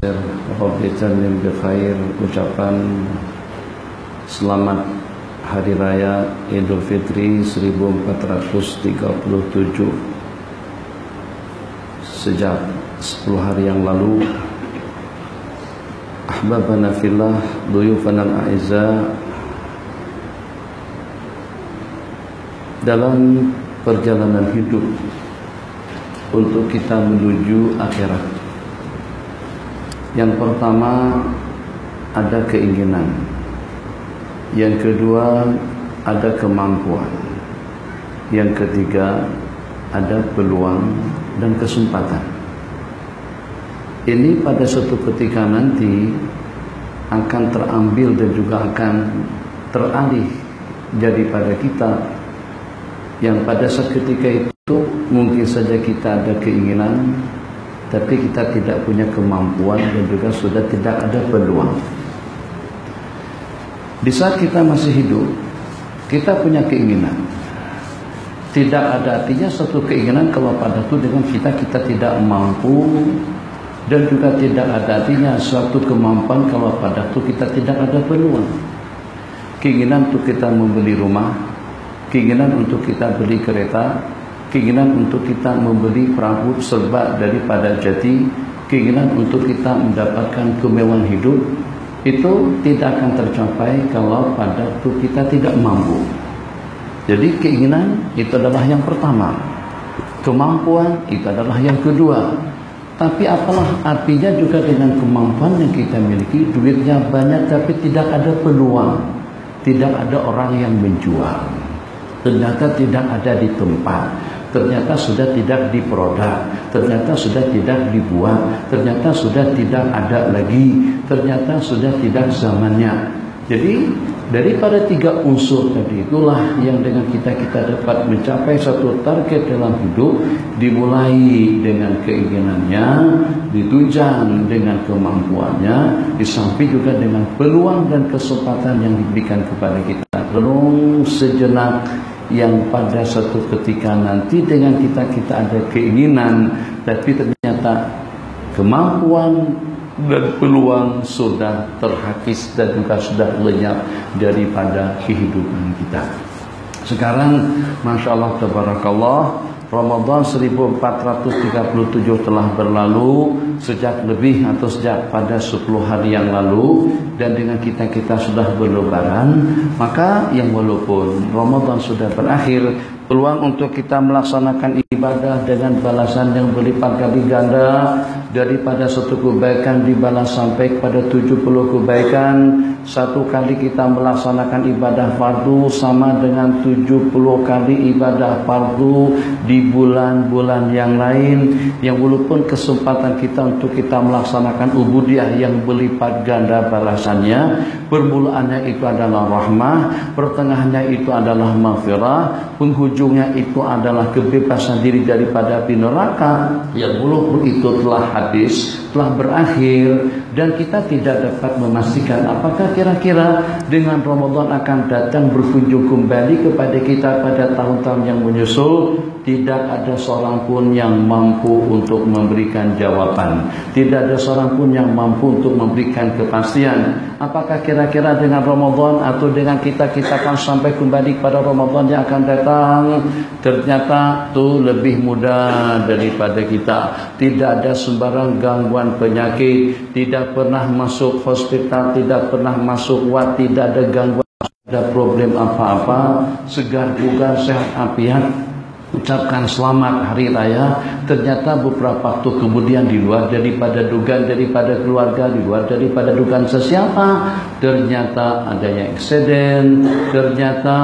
Rabbi Jamin Bikhair, ucapan selamat Hari Raya Idul Fitri 1437 sejak 10 hari yang lalu. Ahbabana fillah, duyufana al-a'izza, dalam perjalanan hidup untuk kita menuju akhirat. Yang pertama ada keinginan, yang kedua ada kemampuan, yang ketiga ada peluang dan kesempatan. Ini pada suatu ketika nanti akan terambil dan juga akan teralih daripada kita, yang pada saat ketika itu mungkin saja kita ada keinginan, tapi kita tidak punya kemampuan dan juga sudah tidak ada peluang. Di saat kita masih hidup, kita punya keinginan. Tidak ada artinya satu keinginan kalau pada itu dengan kita tidak mampu, dan juga tidak ada artinya suatu kemampuan kalau pada itu kita tidak ada peluang. Keinginan untuk kita membeli rumah, keinginan untuk kita beli kereta, keinginan untuk kita membeli perahu serba daripada jati, keinginan untuk kita mendapatkan kemewahan hidup, itu tidak akan tercapai kalau pada itu kita tidak mampu. Jadi keinginan itu adalah yang pertama, kemampuan itu adalah yang kedua. Tapi apalah artinya juga dengan kemampuan yang kita miliki, duitnya banyak tapi tidak ada peluang, tidak ada orang yang menjual, ternyata tidak ada di tempat, ternyata sudah tidak diproduk, ternyata sudah tidak dibuat, ternyata sudah tidak ada lagi, ternyata sudah tidak zamannya. Jadi daripada tiga unsur tadi itulah yang dengan kita dapat mencapai satu target dalam hidup, dimulai dengan keinginannya, ditunjang dengan kemampuannya, disamping juga dengan peluang dan kesempatan yang diberikan kepada kita. Renung sejenak, yang pada satu ketika nanti dengan kita ada keinginan, tapi ternyata kemampuan dan peluang sudah terhapus dan juga sudah lenyap daripada kehidupan kita. Sekarang Masya Allah Tabarakallah, Ramadan 1437 telah berlalu sejak lebih atau sejak pada 10 hari yang lalu, dan dengan kita sudah berlebaran. Maka yang walaupun Ramadan sudah berakhir, peluang untuk kita melaksanakan ibadah dengan balasan yang berlipat kali ganda, daripada satu kebaikan dibalas sampai kepada 70 kebaikan. Satu kali kita melaksanakan ibadah fardu sama dengan 70 kali ibadah fardu di bulan-bulan yang lain, yang walaupun kesempatan kita untuk kita melaksanakan ubudiyah yang berlipat ganda balasannya, permulaannya itu adalah rahmah, pertengahannya itu adalah maghfirah, penghujungnya itu adalah kebebasan diri daripada api neraka, yang walaupun itu telah habis, telah berakhir, dan kita tidak dapat memastikan apakah kira-kira dengan Ramadan akan datang berkunjung kembali kepada kita pada tahun-tahun yang menyusul. Tidak ada seorang pun yang mampu untuk memberikan jawaban, tidak ada seorang pun yang mampu untuk memberikan kepastian apakah kira-kira dengan Ramadan atau dengan kita akan sampai kembali kepada Ramadan yang akan datang. Ternyata itu lebih mudah daripada kita. Tidak ada sembarang gangguan penyakit, tidak pernah masuk hospital, tidak pernah masuk ward, tidak ada gangguan, ada problem apa-apa, segar bugar, sehat afiat, ucapkan selamat hari raya. Ternyata beberapa waktu kemudian, di luar daripada dugaan daripada keluarga, di luar daripada dugaan sesiapa, ternyata adanya eksiden, ternyata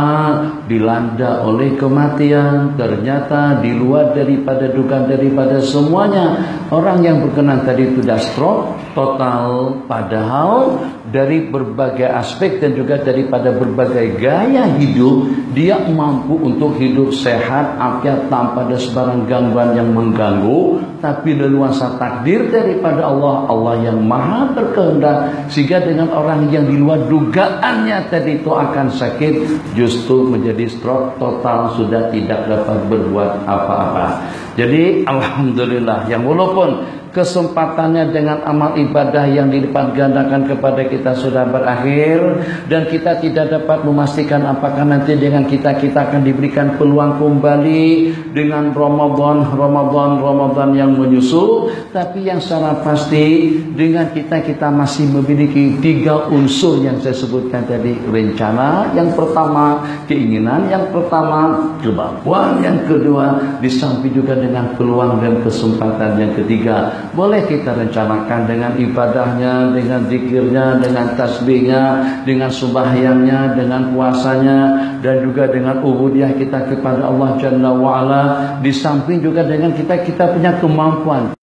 dilanda oleh kematian, ternyata di luar daripada dugaan daripada semuanya. Orang yang berkenan tadi itu sudah stroke total, padahal dari berbagai aspek dan juga daripada berbagai gaya hidup, dia mampu untuk hidup sehat afiat tanpa ada sebarang gangguan yang mengganggu. Tapi leluasa takdir daripada Allah yang maha berkehendak, sehingga dengan orang yang di luar dugaannya tadi itu akan sakit, justru menjadi stroke total, sudah tidak dapat berbuat apa-apa. Jadi alhamdulillah, yang walaupun kesempatannya dengan amal ibadah yang dilipat gandakan kepada kita sudah berakhir, dan kita tidak dapat memastikan apakah nanti dengan kita akan diberikan peluang kembali dengan Ramadan yang menyusul. Tapi yang secara pasti dengan kita masih memiliki 3 unsur yang saya sebutkan tadi. Rencana yang pertama, keinginan yang pertama, kemampuan yang kedua, di samping juga dengan peluang dan kesempatan yang ketiga. Boleh kita rencanakan dengan ibadahnya, dengan zikirnya, dengan tasbihnya, dengan sembahyangnya, dengan puasanya, dan juga dengan ubudiyah kita kepada Allah Jalla wa'ala. Di samping juga dengan kita punya kemampuan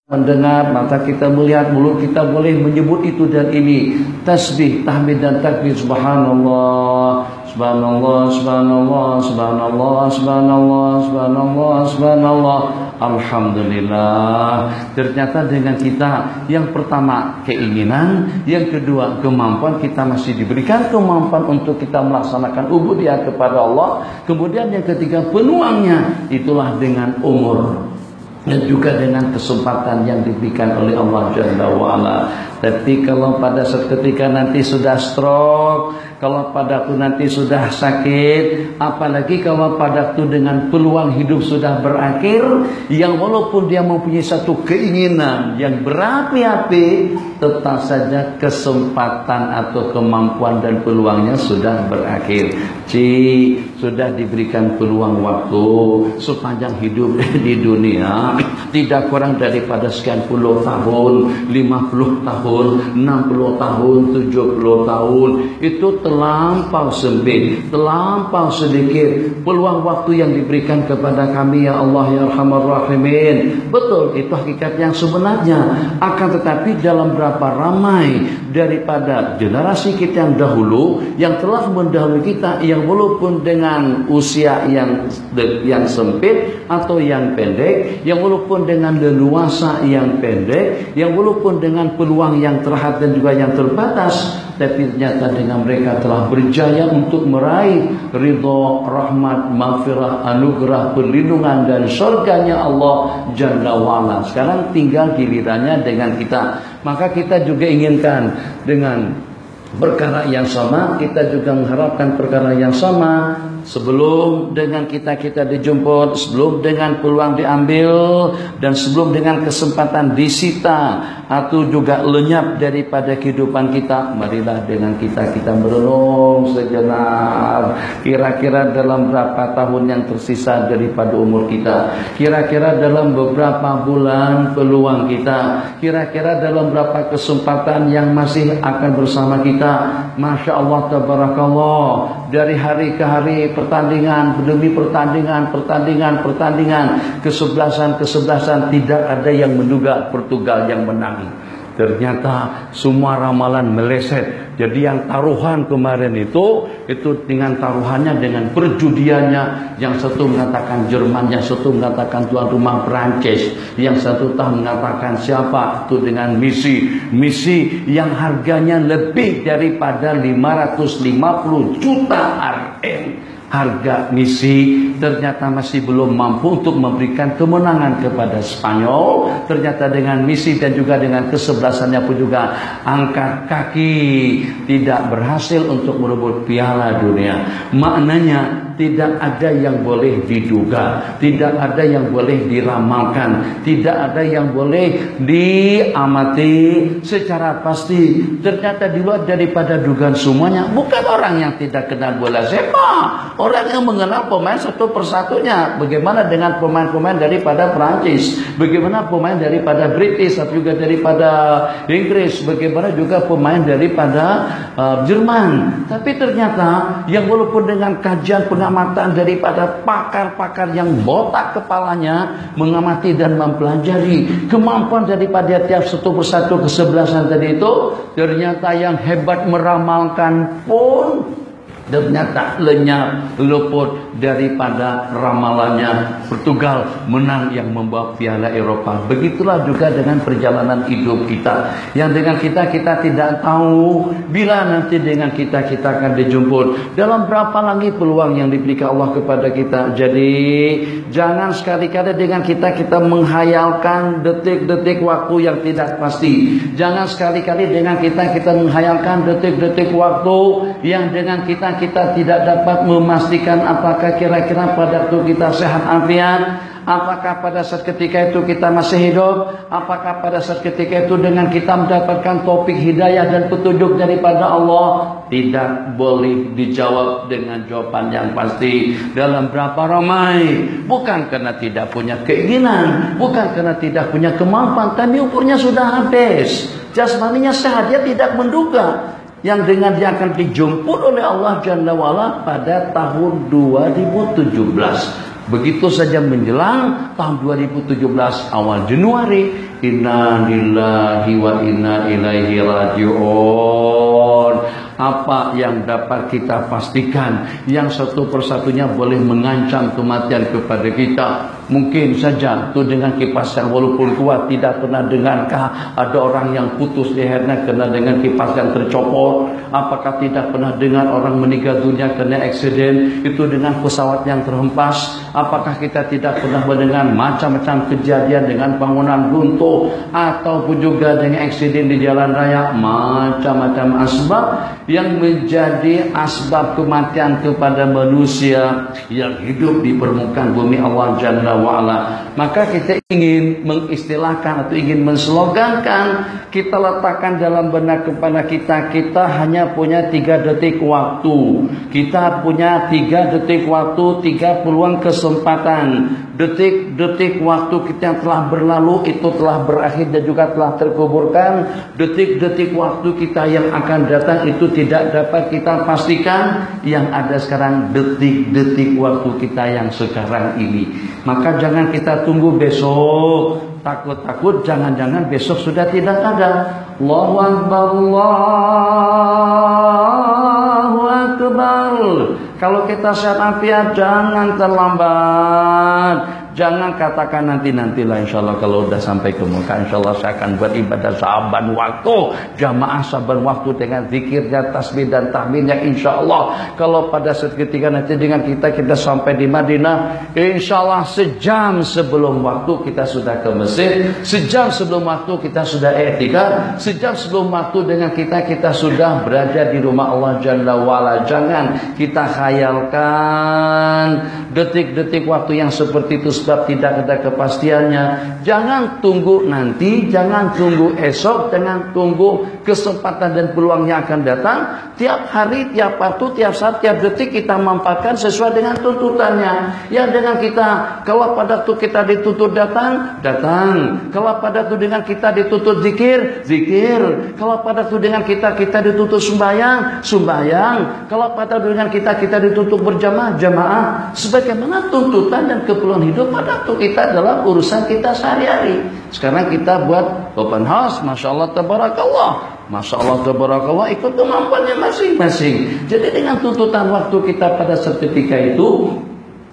mendengar, mata kita melihat, mulut kita boleh menyebut itu dan ini, tasbih, tahmid dan takbir, subhanallah, subhanallah, subhanallah, subhanallah, subhanallah, subhanallah, subhanallah, alhamdulillah. Ternyata dengan kita yang pertama keinginan, yang kedua kemampuan, kita masih diberikan kemampuan untuk kita melaksanakan ubudiyah kepada Allah. Kemudian yang ketiga peluangnya, itulah dengan umur dan juga dengan kesempatan yang diberikan oleh Allah Jalla wa'ala. Tapi kalau pada saat ketika nanti sudah stroke, kalau pada waktu nanti sudah sakit, apalagi kalau pada waktu dengan peluang hidup sudah berakhir, yang walaupun dia mempunyai satu keinginan yang berapi-api, tetap saja kesempatan atau kemampuan dan peluangnya sudah berakhir. Sudah diberikan peluang waktu sepanjang hidup di dunia, tidak kurang daripada sekian puluh tahun, 50 tahun, 60 tahun, 70 tahun. Itu terlampau sempit, terlampau sedikit peluang waktu yang diberikan kepada kami, ya Allah ya Arhamar Rahimin. Betul, itu hakikat yang sebenarnya. Akan tetapi dalam berapa ramai daripada generasi kita yang dahulu, yang telah mendahului kita, yang walaupun dengan usia yang sempit atau yang pendek, yang walaupun dengan leluasa yang pendek, yang walaupun dengan peluang yang terhad dan juga yang terbatas, tapi ternyata dengan mereka telah berjaya untuk meraih ridha, rahmat, maghfirah, anugerah, perlindungan dan surganya Allah Jalla wa'ala. Sekarang tinggal gilirannya dengan kita. Maka kita juga inginkan dengan perkara yang sama, kita juga mengharapkan perkara yang sama. Sebelum dengan kita dijemput, sebelum dengan peluang diambil, dan sebelum dengan kesempatan disita atau juga lenyap daripada kehidupan kita, marilah dengan kita merenung sejenak. Kira-kira dalam berapa tahun yang tersisa daripada umur kita, kira-kira dalam beberapa bulan peluang kita, kira-kira dalam berapa kesempatan yang masih akan bersama kita. Masya Allah tabarakallah, dari hari ke hari, pertandingan demi pertandingan, kesebelasan, tidak ada yang menduga Portugal yang menang. Ternyata semua ramalan meleset. Jadi yang taruhan kemarin itu dengan taruhannya, dengan perjudiannya. Yang satu mengatakan Jerman, yang satu mengatakan tuan rumah Perancis, yang satu tahun mengatakan siapa itu dengan misi yang harganya lebih daripada 550 juta RM. Harga misi ternyata masih belum mampu untuk memberikan kemenangan kepada Spanyol. Ternyata dengan misi dan juga dengan kesebelasannya pun juga angkat kaki, tidak berhasil untuk merebut piala dunia. Maknanya tidak ada yang boleh diduga, tidak ada yang boleh diramalkan, tidak ada yang boleh diamati secara pasti. Ternyata di luar daripada dugaan semuanya, bukan orang yang tidak kenal bola sepak, orang yang mengenal pemain satu persatunya. Bagaimana dengan pemain-pemain daripada Prancis, bagaimana pemain daripada British, atau juga daripada Inggris, bagaimana juga pemain daripada Jerman. Tapi ternyata yang walaupun dengan kajian pengamatan daripada pakar-pakar yang botak kepalanya mengamati dan mempelajari kemampuan daripada tiap satu persatu kesebelasan tadi itu, ternyata yang hebat meramalkan pun ternyata lenyap, luput daripada ramalannya. Portugal menang yang membawa piala Eropa. Begitulah juga dengan perjalanan hidup kita, yang dengan kita tidak tahu bila nanti dengan kita akan dijemput. Dalam berapa lagi peluang yang diberikan Allah kepada kita. Jadi jangan sekali-kali dengan kita menghayalkan detik-detik waktu yang tidak pasti. Jangan sekali-kali dengan kita menghayalkan detik-detik waktu yang dengan kita tidak dapat memastikan apakah kira-kira pada waktu kita sehat afiat, apakah pada saat ketika itu kita masih hidup, apakah pada saat ketika itu dengan kita mendapatkan taufik hidayah dan petunjuk daripada Allah. Tidak boleh dijawab dengan jawaban yang pasti. Dalam berapa ramai, bukan karena tidak punya keinginan, bukan karena tidak punya kemampuan, tapi ukurnya sudah habis, jasmaninya sehat, dia tidak menduga yang dengan dia akan dijemput oleh Allah Jalla wa'ala pada tahun 2017. Begitu saja menjelang tahun 2017 awal Januari, inna lillahi wa inna ilaihi raji'un. Apa yang dapat kita pastikan, yang satu persatunya boleh mengancam kematian kepada kita? Mungkin saja itu dengan kipas yang walaupun kuat. Tidak pernah dengarkah ada orang yang putus lehernya karena dengan kipas yang tercopot? Apakah tidak pernah dengar orang meninggal dunia karena aksiden itu dengan pesawat yang terhempas? Apakah kita tidak pernah mendengar macam-macam kejadian dengan bangunan runtuh ataupun juga dengan aksiden di jalan raya? Macam-macam asbab yang menjadi asbab kematian kepada manusia yang hidup di permukaan bumi Allah Jalla wa'ala. Maka kita ingin mengistilahkan atau ingin menslogankan, kita letakkan dalam benak kepala kita, kita hanya punya 3 detik waktu. Kita punya 3 detik waktu, 3 peluang kesempatan. Detik-detik waktu kita yang telah berlalu itu telah berakhir dan juga telah terkuburkan. Detik-detik waktu kita yang akan datang itu tidak dapat kita pastikan. Yang ada sekarang detik-detik waktu kita yang sekarang ini. Maka jangan kita tunggu besok. Takut-takut jangan-jangan besok sudah tidak ada. Allahu Akbar, Allahu Akbar. Kalau kita sehat afiat, jangan terlambat. Jangan katakan nanti-nantilah, insya Allah kalau udah sampai ke Mekah, insya Allah saya akan beribadah saban waktu, jamaah saban waktu dengan zikirnya, tasbih dan tahmidnya, insya Allah. Kalau pada saat ketika nanti dengan kita sampai di Madinah, insya Allah sejam sebelum waktu kita sudah ke Mesir, sejam sebelum waktu kita sudah i'tikaf, sejam sebelum waktu dengan kita sudah berada di rumah Allah Jalla wa'ala. Jangan kita khayalkan detik-detik waktu yang seperti itu, sebab tidak ada kepastiannya. Jangan tunggu nanti, jangan tunggu esok, jangan tunggu kesempatan dan peluang yang akan datang. Tiap hari, tiap waktu, tiap saat, tiap detik kita manfaatkan sesuai dengan tuntutannya. Ya dengan kita, kalau pada waktu kita dituntut datang, datang. Kalau pada waktu dengan kita dituntut zikir, zikir. Kalau pada waktu dengan kita dituntut sembahyang, sembahyang. Kalau pada waktu dengan kita dituntut berjamaah, jamaah. Sebagaimana tuntutan dan keperluan hidup pada waktu kita dalam urusan kita sehari-hari. Sekarang kita buat open house, Masya Allah tabarakallah, Masya Allah tabarakallah, ikut kemampuannya masing-masing. Jadi dengan tuntutan waktu kita pada saat ketika itu,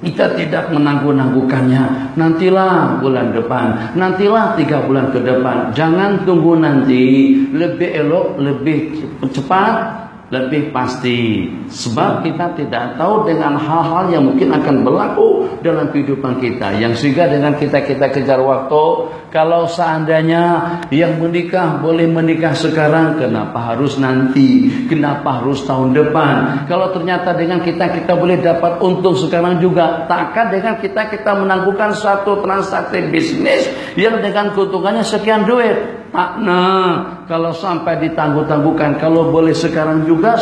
kita tidak menangguh-nangguhkannya. Nantilah bulan depan, nantilah 3 bulan ke depan. Jangan tunggu nanti. Lebih elok, lebih cepat, lebih pasti. Sebab kita tidak tahu dengan hal-hal yang mungkin akan berlaku dalam kehidupan kita, yang sehingga dengan kita kejar waktu. Kalau seandainya yang menikah boleh menikah sekarang, kenapa harus nanti? Kenapa harus tahun depan? Kalau ternyata dengan kita boleh dapat untung sekarang juga, takkan dengan kita menangguhkan suatu transaksi bisnis yang dengan keuntungannya sekian duit. Nah, kalau sampai ditangguh-tangguhkan, kalau boleh sekarang juga,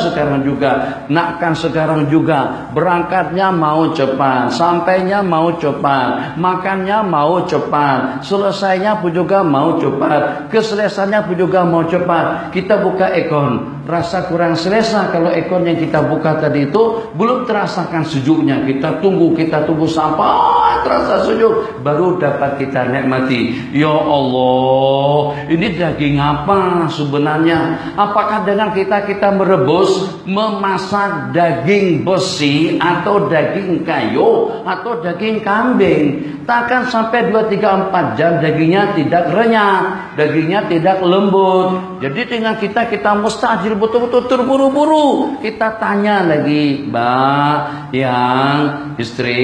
nakkan sekarang juga, berangkatnya mau cepat, sampainya mau cepat, makannya mau cepat, selesainya pun juga mau cepat, keselesaiannya pun juga mau cepat. Kita buka ekon, rasa kurang selesa kalau ekon yang kita buka tadi itu belum terasakan sejuknya. Kita tunggu sampai terasa sejuk, baru dapat kita nikmati. Ya Allah, ini daging apa? bagaimana sebenarnya? Apakah dengan kita merebus, memasak daging besi atau daging kayu atau daging kambing, takkan sampai 2, 3, 4 jam dagingnya tidak renyah, dagingnya tidak lembut. Jadi dengan kita mustajil, betul-betul terburu-buru. Kita tanya lagi, Mbak, yang istri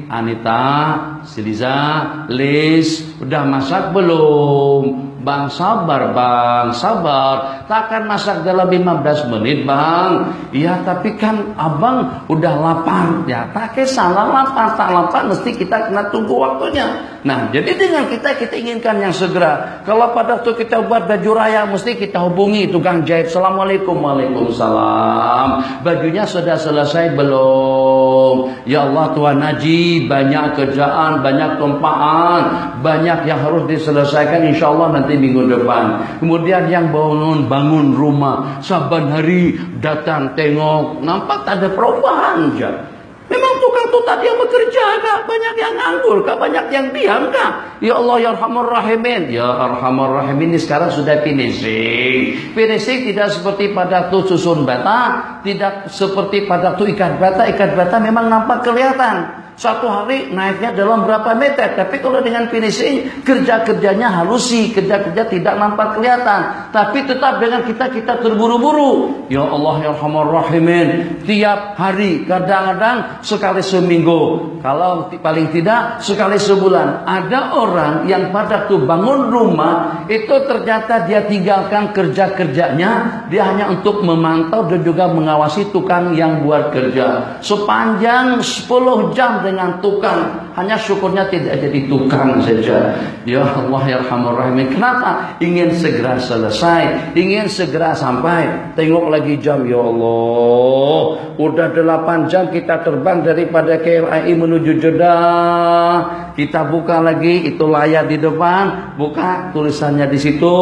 Anita, Siliza, Liz, udah masak belum? Bang, sabar bang, sabar. Takkan masak dalam 15 menit bang. Iya, tapi kan abang udah lapar. Ya, tak salah, lapar tak lapar mesti kita kena tunggu waktunya. Nah, jadi dengan kita inginkan yang segera. Kalau pada waktu kita buat baju raya, mesti kita hubungi tukang jahit. Assalamualaikum, waalaikumsalam. Bajunya sudah selesai belum? Ya Allah Tuhan Haji, banyak kerjaan, banyak tumpaan, banyak yang harus diselesaikan. Insya Allah nanti minggu depan. Kemudian yang bangun rumah, saban hari datang tengok, nampak tak ada perubahan aja. Memang tukang itu tadi yang bekerja kah? Banyak yang nganggur kah? Banyak yang diam kah? Ya Allah ya Arhamar Rahimin. Ya Arhamar Rahimin ini sekarang sudah finishing. Finishing tidak seperti pada tu susun bata, tidak seperti pada tu ikat bata. Ikat bata memang nampak kelihatan. Satu hari naiknya dalam berapa meter. Tapi kalau dengan finishing, kerja-kerjanya halusi, kerja-kerja tidak nampak kelihatan. Tapi tetap dengan kita terburu-buru. Ya Allah ya Arhamar Rahimin. Tiap hari, kadang-kadang sekali seminggu. Kalau paling tidak sekali sebulan. Ada orang yang pada tuh bangun rumah, itu ternyata dia tinggalkan kerja-kerjanya. Dia hanya untuk memantau dan juga mengawasi tukang yang buat kerja. Sepanjang 10 jam dengan tukang, hanya syukurnya tidak jadi tukang saja. Ya Allah ya Arhamar Rahimin. Kenapa? Ingin segera selesai, ingin segera sampai. Tengok lagi jam, ya Allah, udah 8 jam kita terbang daripada KLIA menuju Jeddah. Kita buka lagi itu layar di depan, buka tulisannya di situ.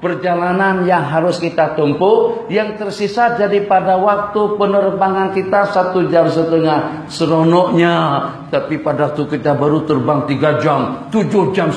Perjalanan yang harus kita tempuh, yang tersisa daripada waktu penerbangan kita 1,5 jam. Seronoknya. Tapi pada waktu kita baru terbang 3 jam, 7,5 jam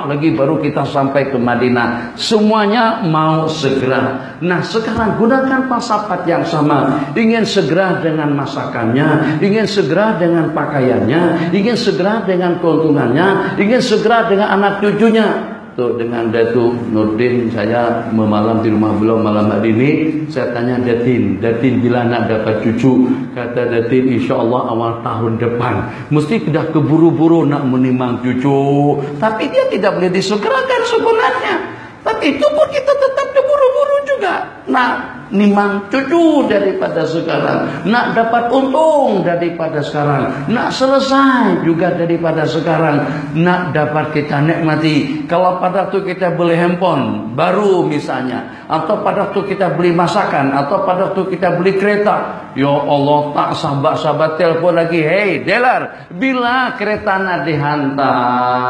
lagi baru kita sampai ke Madinah. Semuanya mau segera. Nah, sekarang gunakan falsafat yang sama. Ingin segera dengan masakannya, ingin segera dengan pakaiannya, ingin segera dengan keuntungannya, ingin segera dengan anak cucunya. Tuh, dengan Datuk Nurdin saya memalam di rumah beliau malam hari ini. Saya tanya Datin bila nak dapat cucu? Kata Datin, insya Allah awal tahun depan. Mesti sudah keburu-buru nak menimang cucu. Tapi dia tidak boleh disegerakan sebenarnya. Tapi itu pun kita tetap keburu-buru juga. Nah, nimang cucu daripada sekarang, nak dapat untung daripada sekarang, nak selesai juga daripada sekarang, nak dapat kita nikmati. Kalau pada waktu kita beli handphone baru misalnya, atau pada waktu kita beli masakan, atau pada waktu kita beli kereta, ya Allah tak sabar-sabar telepon lagi, hey dealer, bila kereta nak dihantar?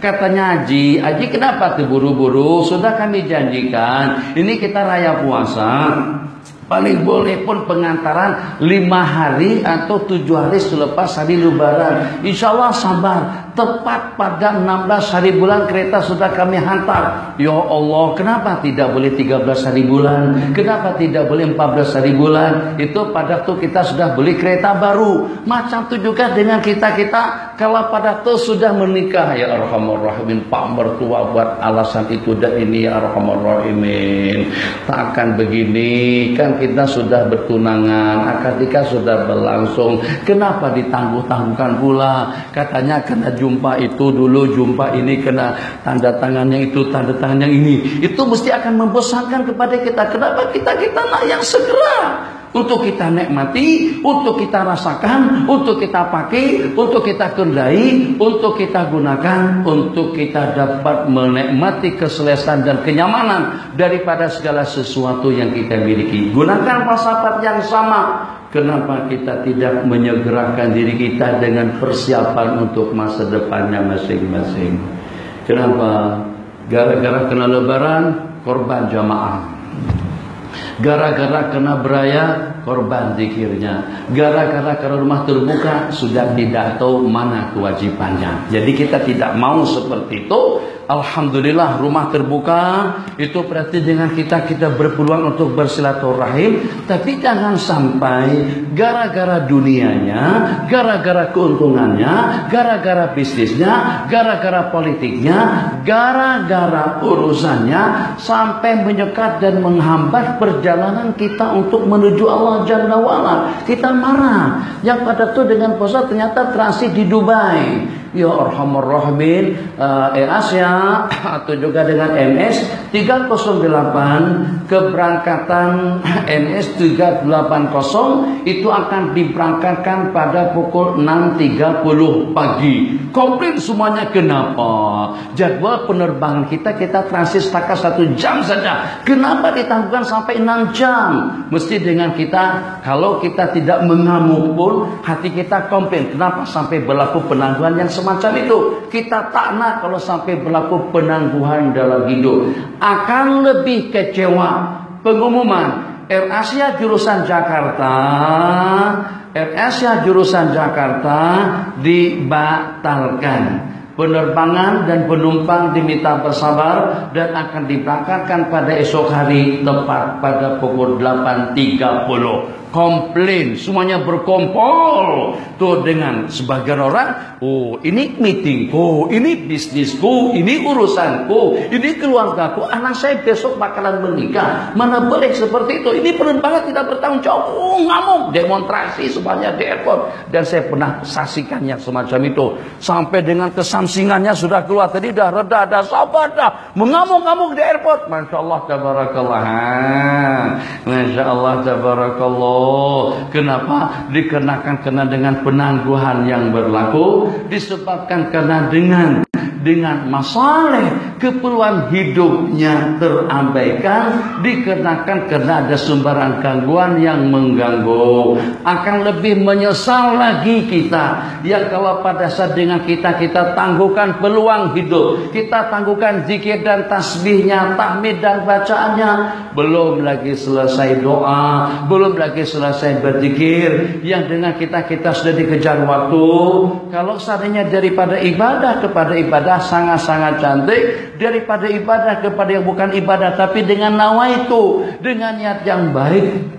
Katanya Haji kenapa terburu-buru? Sudah kami janjikan, ini kita raya puasa, paling boleh pun pengantaran 5 hari atau 7 hari selepas hari Lebaran. Insya Allah sabar. Tepat pada 16 hari bulan kereta sudah kami hantar. Ya Allah, kenapa tidak boleh 13 hari bulan? Kenapa tidak boleh 14 hari bulan? Itu pada waktu kita sudah beli kereta baru. Macam itu juga dengan kita kalau pada waktu sudah menikah. Ya Arhamar Rahimin, Pak mertua buat alasan itu dan ini. Ya Arhamar Rahimin, takkan begini. Kan kita sudah bertunangan, akad nikah sudah berlangsung. Kenapa ditangguh-tangguhkan pula? Katanya kena jumpa itu dulu, jumpa ini, kena tanda tangan yang itu, tanda tangan yang ini. Itu mesti akan membosankan kepada kita. Kenapa kita nak yang segera? Untuk kita nikmati, untuk kita rasakan, untuk kita pakai, untuk kita kendai, untuk kita gunakan, untuk kita dapat menikmati keselesaan dan kenyamanan daripada segala sesuatu yang kita miliki. Gunakan falsafat yang sama. Kenapa kita tidak menyegerakan diri kita dengan persiapan untuk masa depannya masing-masing? Kenapa? Gara-gara kena lebaran, korban jamaah. Gara-gara kena beraya, korban zikirnya. Gara-gara karena rumah terbuka, sudah tidak tahu mana kewajibannya. Jadi kita tidak mau seperti itu. alhamdulillah rumah terbuka. Itu berarti dengan kita berpeluang untuk bersilaturahim. Tapi jangan sampai gara-gara dunianya, gara-gara keuntungannya, gara-gara bisnisnya, gara-gara politiknya, gara-gara urusannya sampai menyekat dan menghambat perjalanan kita untuk menuju Allah Jalla wa'ala. Kita marah yang pada itu dengan pesawat ternyata transit di Dubai. Ya Arhamar Rahimin, Asia atau juga dengan MS 308, keberangkatan MS 380 itu akan diberangkatkan pada pukul 6.30 pagi. Komplit semuanya. Kenapa? Jadwal penerbangan kita transit setakat 1 jam saja. Kenapa ditangguhkan sampai 6 jam? Mesti dengan kita, kalau kita tidak mengamuk pun hati kita komplain. Kenapa sampai berlaku penangguhan yang semacam itu? Kita tak nak kalau sampai berlaku penangguhan dalam hidup. Akan lebih kecewa pengumuman AirAsia jurusan Jakarta dibatalkan. Penerbangan dan penumpang diminta bersabar dan akan diberangkatkan pada esok hari tepat pada pukul 8.30. Komplain, semuanya berkumpul tuh dengan sebagian orang. Oh, ini meetingku, ini bisnisku, ini urusanku, ini keluargaku, anak saya besok bakalan menikah. Mana boleh seperti itu? Ini penerbangan tidak bertanggung jawab. Oh, ngamuk, demonstrasi semuanya di airport. Dan saya pernah saksikannya semacam itu. Sampai dengan kesamsingannya sudah keluar. Tadi dah reda, dah sabar dah. Mengamuk-ngamuk di airport. Masya Allah, tabarakallah. Masya Allah, tabarakallah. Kenapa? Dikenakan kena dengan penangguhan yang berlaku, disebabkan karena dengan masalah keperluan hidupnya terabaikan, dikenakan karena ada sumberan gangguan yang mengganggu. Akan lebih menyesal lagi kita yang kalau pada saat dengan kita tangguhkan peluang hidup, kita tangguhkan zikir dan tasbihnya, tahmid dan bacaannya, belum lagi selesai doa, belum lagi selesai berzikir, yang dengan kita sudah dikejar waktu. Kalau seandainya daripada ibadah kepada ibadah sangat-sangat cantik, daripada ibadah kepada yang bukan ibadah tapi dengan nawaitu, dengan niat yang baik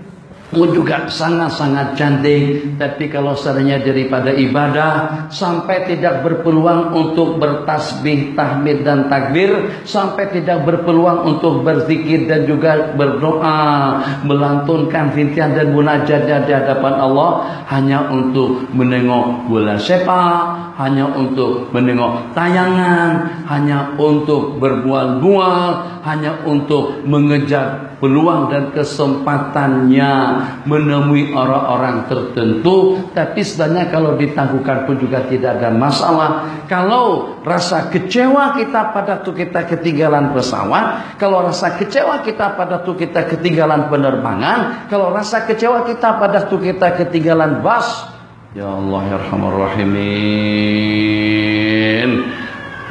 pun juga sangat-sangat cantik. Tapi kalau seandainya daripada ibadah sampai tidak berpeluang untuk bertasbih, tahmid dan takbir, sampai tidak berpeluang untuk berzikir dan juga berdoa, melantunkan rintihan dan munajatnya di hadapan Allah, hanya untuk menengok bola sepak, hanya untuk menengok tayangan, hanya untuk berbual-bual, hanya untuk mengejar peluang dan kesempatannya menemui orang-orang tertentu. Tapi sebenarnya kalau ditangguhkan pun juga tidak ada masalah. Kalau rasa kecewa kita pada tuh kita ketinggalan pesawat, kalau rasa kecewa kita pada tuh kita ketinggalan penerbangan, kalau rasa kecewa kita pada tuh kita ketinggalan bus, ya Allah ya Arhamar Rahimin.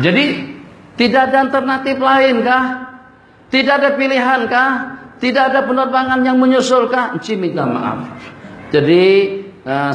Jadi tidak ada alternatif lain kah? Tidak ada pilihan kah? Tidak ada penerbangan yang menyusul kah? Encik minta maaf. Jadi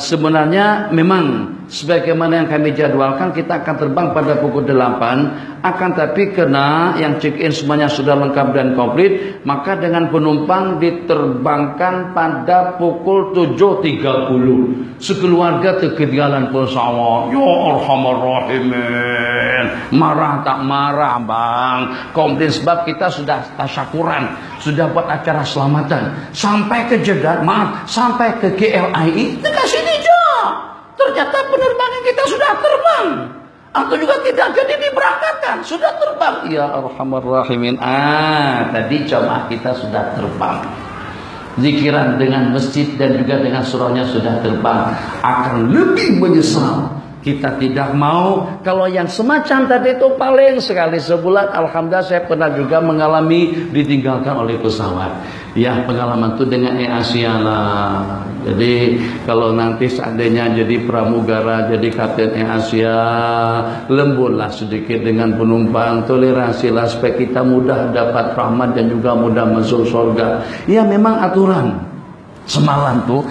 sebenarnya memang sebagaimana yang kami jadwalkan, kita akan terbang pada pukul 8. Akan tapi karena yang check-in semuanya sudah lengkap dan komplit, maka dengan penumpang diterbangkan pada pukul 7.30. Sekeluarga ketinggalan pesawat. Ya Arhamar Rahimin. Marah tak marah bang, komplain sebab kita sudah tasyakuran, sudah buat acara selamatan sampai ke Jeddah, sampai ke KLIA, dikasih dijak. Ternyata penerbangan kita sudah terbang, atau juga tidak jadi diberangkatkan, sudah terbang. Ya Arhamar Rahimin. Tadi jamaah kita sudah terbang, zikiran dengan masjid dan juga dengan surahnya sudah terbang. Akan lebih menyesal. Kita tidak mau kalau yang semacam tadi itu paling sekali sebulan. Alhamdulillah saya pernah juga mengalami ditinggalkan oleh pesawat. Ya, pengalaman itu dengan AirAsia lah. Jadi kalau nanti seandainya jadi pramugara, jadi kapten AirAsia, lembutlah sedikit dengan penumpang, toleransilah supaya kita mudah dapat rahmat dan juga mudah masuk surga. Ya memang aturan. Semalam tuh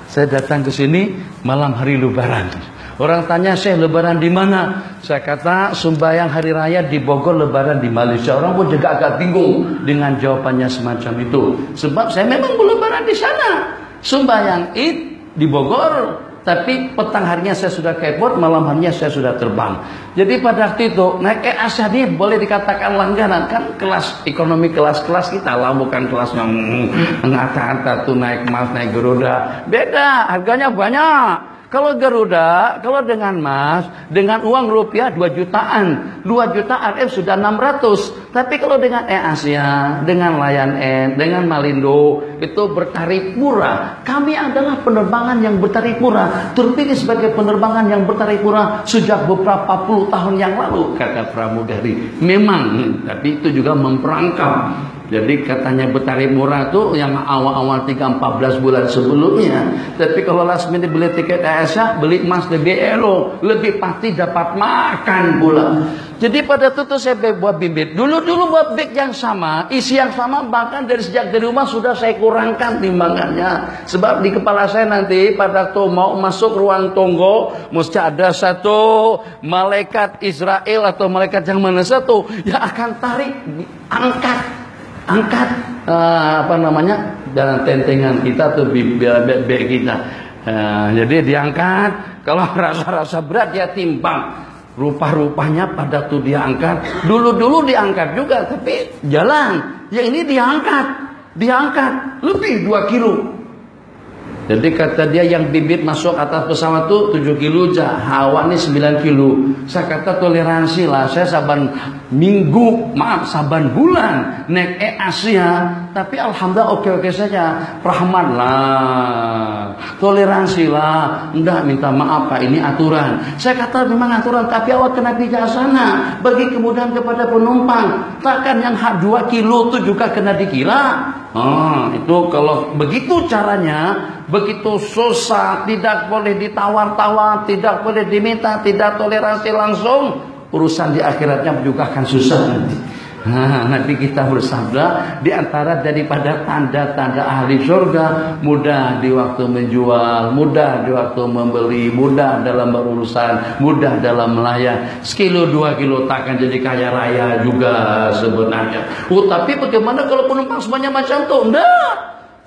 saya datang ke sini malam hari Lebaran. Orang tanya, Syekh, lebaran di mana? Saya kata, sembahyang hari raya di Bogor, lebaran di Malaysia. Orang pun juga agak bingung dengan jawabannya semacam itu. Sebab saya memang berlebaran di sana. Sembahyang Id di Bogor, tapi petang harinya saya sudah ke airport, malam harinya saya sudah terbang. Jadi pada waktu itu naik Asia ini boleh dikatakan langganan, kan kelas ekonomi, kelas-kelas kita lah, bukan kelas yang ngata-ngata tuh naik Mas, naik Garuda. Beda, harganya banyak. Kalau Garuda, kalau dengan Mas, dengan uang rupiah 2 jutaan. 2 juta RM sudah 600. Tapi kalau dengan AirAsia, dengan Lion Air, dengan Malindo, itu bertarif murah. Kami adalah penerbangan yang bertarif murah. Terpilih sebagai penerbangan yang bertarif murah sejak beberapa puluh tahun yang lalu, kata pramugari. Memang, tapi itu juga memperangkap. Jadi katanya bertarif murah tuh yang awal-awal 3-14 bulan sebelumnya. Tapi kalau last minute beli tiket Asia, beli emas lebih elok, lebih pasti dapat makan pula. Jadi pada itu saya buat bibit. Dulu buat bag yang sama, isi yang sama, bahkan dari sejak dari rumah sudah saya kurangkan timbangannya. Sebab di kepala saya nanti pada waktu mau masuk ruang tunggu, mesti ada satu malaikat Israel atau malaikat yang mana satu yang akan tarik, angkat apa namanya, dalam tentengan kita tuh beg kita. Jadi diangkat, kalau rasa-rasa berat dia timbang. Rupa-rupanya pada tuh dia angkat. Dulu diangkat juga, tapi jalan. Yang ini diangkat lebih 2 kilo. Jadi kata dia yang bibit masuk atas pesawat tuh 7 kilo aja, hawa ini 9 kilo. Saya kata toleransi lah, saya saban bulan naik Asia, tapi alhamdulillah oke-oke saja. Rahmat lah, toleransi lah, enggak minta maaf Pak, ini aturan. Saya kata memang aturan, tapi awak kena bijaksana bagi kemudahan kepada penumpang. Takkan yang 2 kilo itu juga kena dikira. Itu kalau begitu caranya, begitu susah, tidak boleh ditawar-tawar, tidak boleh diminta, tidak toleransi langsung, urusan di akhiratnya juga akan susah nanti. Nanti kita bersabda, di antara daripada tanda-tanda ahli surga, mudah di waktu menjual, mudah di waktu membeli, mudah dalam berurusan, mudah dalam melayan. Sekilo 2 kilo takkan jadi kaya raya juga sebenarnya. Tapi bagaimana kalau penumpang semuanya macam itu? Enggak,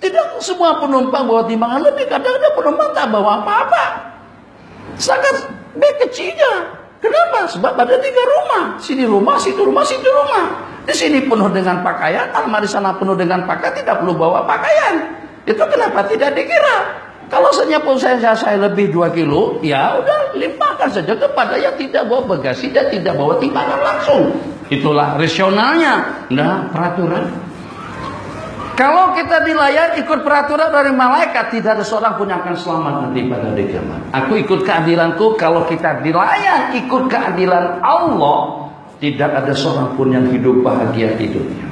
tidak semua penumpang bawa timbangan lebih. Kadang-kadang penumpang tak bawa apa-apa, sangat kecilnya. Kenapa? Sebab ada 3 rumah. Sini rumah, situ rumah, situ rumah. Di sini penuh dengan pakaian, almari sana penuh dengan pakaian, tidak perlu bawa pakaian. Itu kenapa tidak dikira? Kalau saja pun saya lebih 2 kilo, ya udah limpahkan saja kepada yang tidak bawa bagasi dan tidak bawa timbangan langsung. Itulah rasionalnya. Nah, peraturan. Kalau kita dilayar ikut peraturan dari malaikat, tidak ada seorang pun yang akan selamat nanti pada hari kiamat. Aku ikut keadilanku. Kalau kita dilayar ikut keadilan Allah, tidak ada seorang pun yang hidup bahagia di dunia.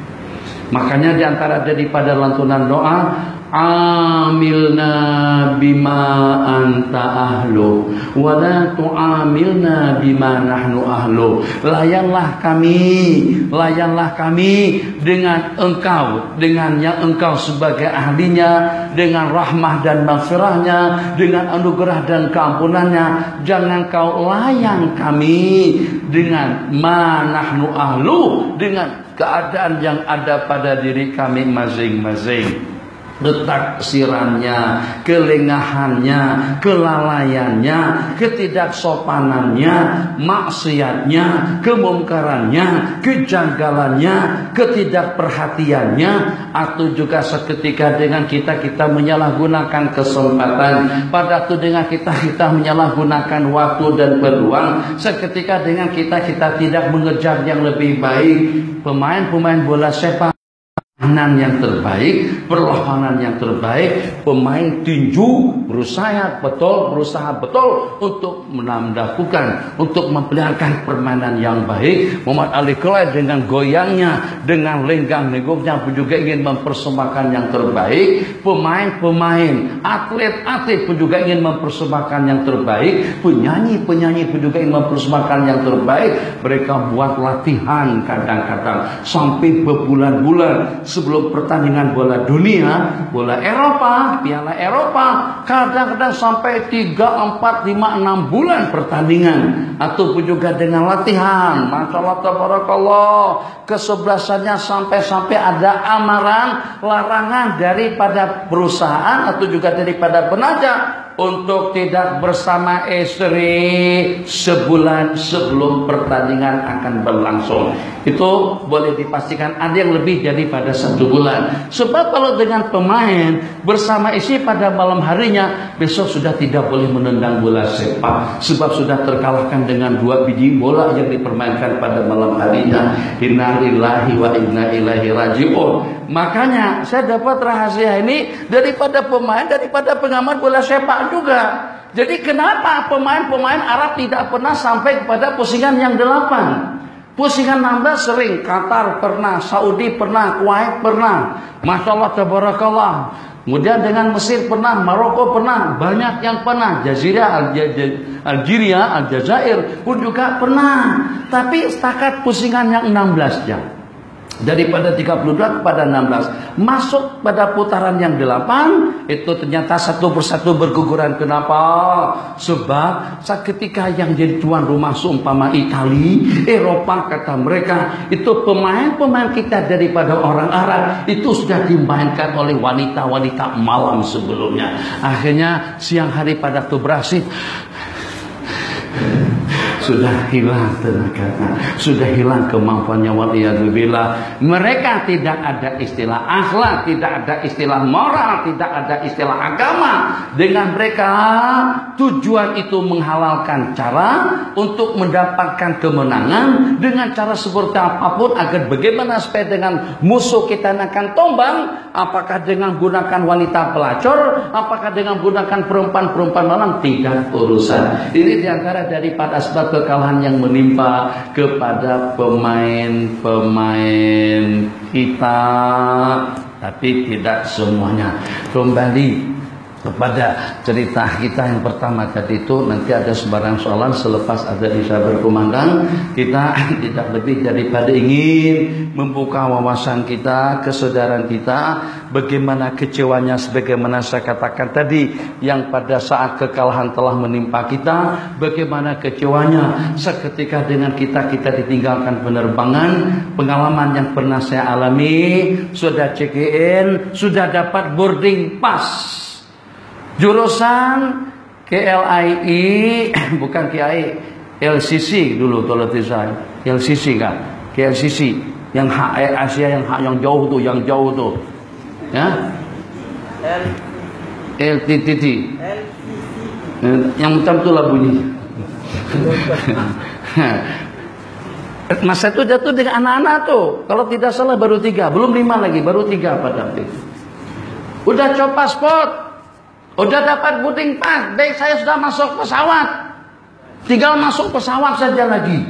Makanya diantara daripada lantunan doa, amilna bima anta ahlu wa la tu'amilna bima nahnu ahlu. Layanlah kami dengan engkau, dengan yang engkau sebagai ahlinya, dengan rahmah dan maghfirahnya, dengan anugerah dan keampunannya. Jangan kau layan kami dengan ma nahnu ahlu, dengan keadaan yang ada pada diri kami masing-masing. Ketaksirannya, kelengahannya, kelalaiannya, ketidaksopanannya, maksiatnya, kemungkarannya, kejanggalannya, ketidakperhatiannya, atau juga seketika dengan kita menyalahgunakan kesempatan, pada waktu dengan kita menyalahgunakan waktu dan peluang, seketika dengan kita tidak mengejar yang lebih baik. Pemain bola sepak yang terbaik, perlawanan yang terbaik, pemain tinju berusaha betul untuk melakukan, untuk memperlihatkan permainan yang baik. Muhammad Ali Klaim dengan goyangnya, dengan lenggang-lenggoknya pun juga ingin mempersembahkan yang terbaik. Pemain-pemain, atlet-atlet pun juga ingin mempersembahkan yang terbaik. Penyanyi-penyanyi pun juga ingin mempersembahkan yang terbaik. Mereka buat latihan kadang-kadang sampai berbulan-bulan. sebelum pertandingan bola dunia, bola Eropa, Piala Eropa, kadang-kadang sampai 3, 4, 5, 6 bulan pertandingan, ataupun juga dengan latihan. Masya Allah, tabarakallah, kesebelasannya sampai ada amaran, larangan daripada perusahaan atau juga daripada penaja untuk tidak bersama istri sebulan sebelum pertandingan akan berlangsung. Itu boleh dipastikan ada yang lebih daripada 1 bulan. Sebab kalau dengan pemain bersama istri pada malam harinya, besok sudah tidak boleh menendang bola sepak, sebab sudah terkalahkan dengan 2 biji bola yang dipermainkan pada malam harinya. Inna lillahi wa inna ilaihi raji'un. Makanya saya dapat rahasia ini daripada pemain, daripada pengamat bola sepak juga. Jadi kenapa pemain-pemain Arab tidak pernah sampai kepada pusingan yang 8? Pusingan 16 sering. Qatar pernah, Saudi pernah, Kuwait pernah. Masya Allah, tabarakallah. Kemudian dengan Mesir pernah, Maroko pernah, banyak yang pernah. Algeria, Aljazair pun juga pernah. Tapi setakat pusingan yang 16 jam. Daripada 32 kepada 16 masuk pada putaran yang 8, itu ternyata satu persatu berguguran. Kenapa? Sebab saat ketika yang jadi tuan rumah seumpama Itali, Eropa kata mereka, itu pemain-pemain kita daripada orang Arab itu sudah dimainkan oleh wanita-wanita malam sebelumnya. Akhirnya siang hari pada tuh beraksi, sudah hilang tenaganya, sudah hilang kemampuannya. Waliyadzubillah. Mereka tidak ada istilah akhlak, tidak ada istilah moral, tidak ada istilah agama. Dengan mereka tujuan itu menghalalkan cara untuk mendapatkan kemenangan dengan cara seperti apapun, agar bagaimana supaya dengan musuh kita akan tombang. Apakah dengan gunakan wanita pelacur, apakah dengan gunakan perempuan-perempuan malam, tidak urusan. Ini diantara daripada sebab kekalahan yang menimpa kepada pemain-pemain kita. Tapi tidak semuanya. Kembali kepada cerita kita yang pertama tadi itu, nanti ada sebarang soalan selepas ada isya berkumandang. Kita tidak lebih daripada ingin membuka wawasan kita, kesadaran kita, bagaimana kecewanya sebagaimana saya katakan tadi, yang pada saat kekalahan telah menimpa kita, bagaimana kecewanya seketika dengan kita ditinggalkan penerbangan. Pengalaman yang pernah saya alami, sudah check in, sudah dapat boarding pass jurusan KLII, bukan KI, LCC dulu kalau tidak salah, LCC kan, KLCC yang hak Asia, yang jauh tuh, ya, LTTT, yang macam itulah bunyi. Masa itu jatuh dengan anak-anak tuh, kalau tidak salah baru 3, belum 5 lagi, baru 3 pada waktu itu. Udah cop paspor, udah dapat boarding pass, baik saya sudah masuk pesawat, tinggal masuk pesawat saja lagi.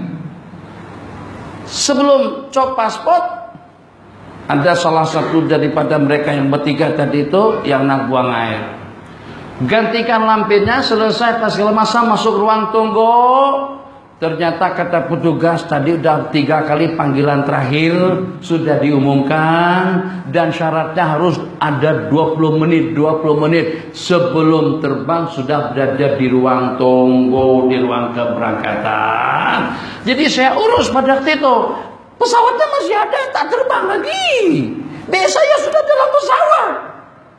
Sebelum cop paspor, ada salah satu daripada mereka yang bertiga tadi itu yang nak buang air. Gantikan lampinya, selesai pas segala masa masuk ruang tunggu. Ternyata kata petugas tadi udah 3 kali panggilan terakhir sudah diumumkan, dan syaratnya harus ada 20 menit sebelum terbang sudah berada di ruang tunggu, di ruang keberangkatan. Jadi saya urus pada waktu itu, pesawatnya masih ada, tak terbang lagi. Saya sudah dalam pesawat,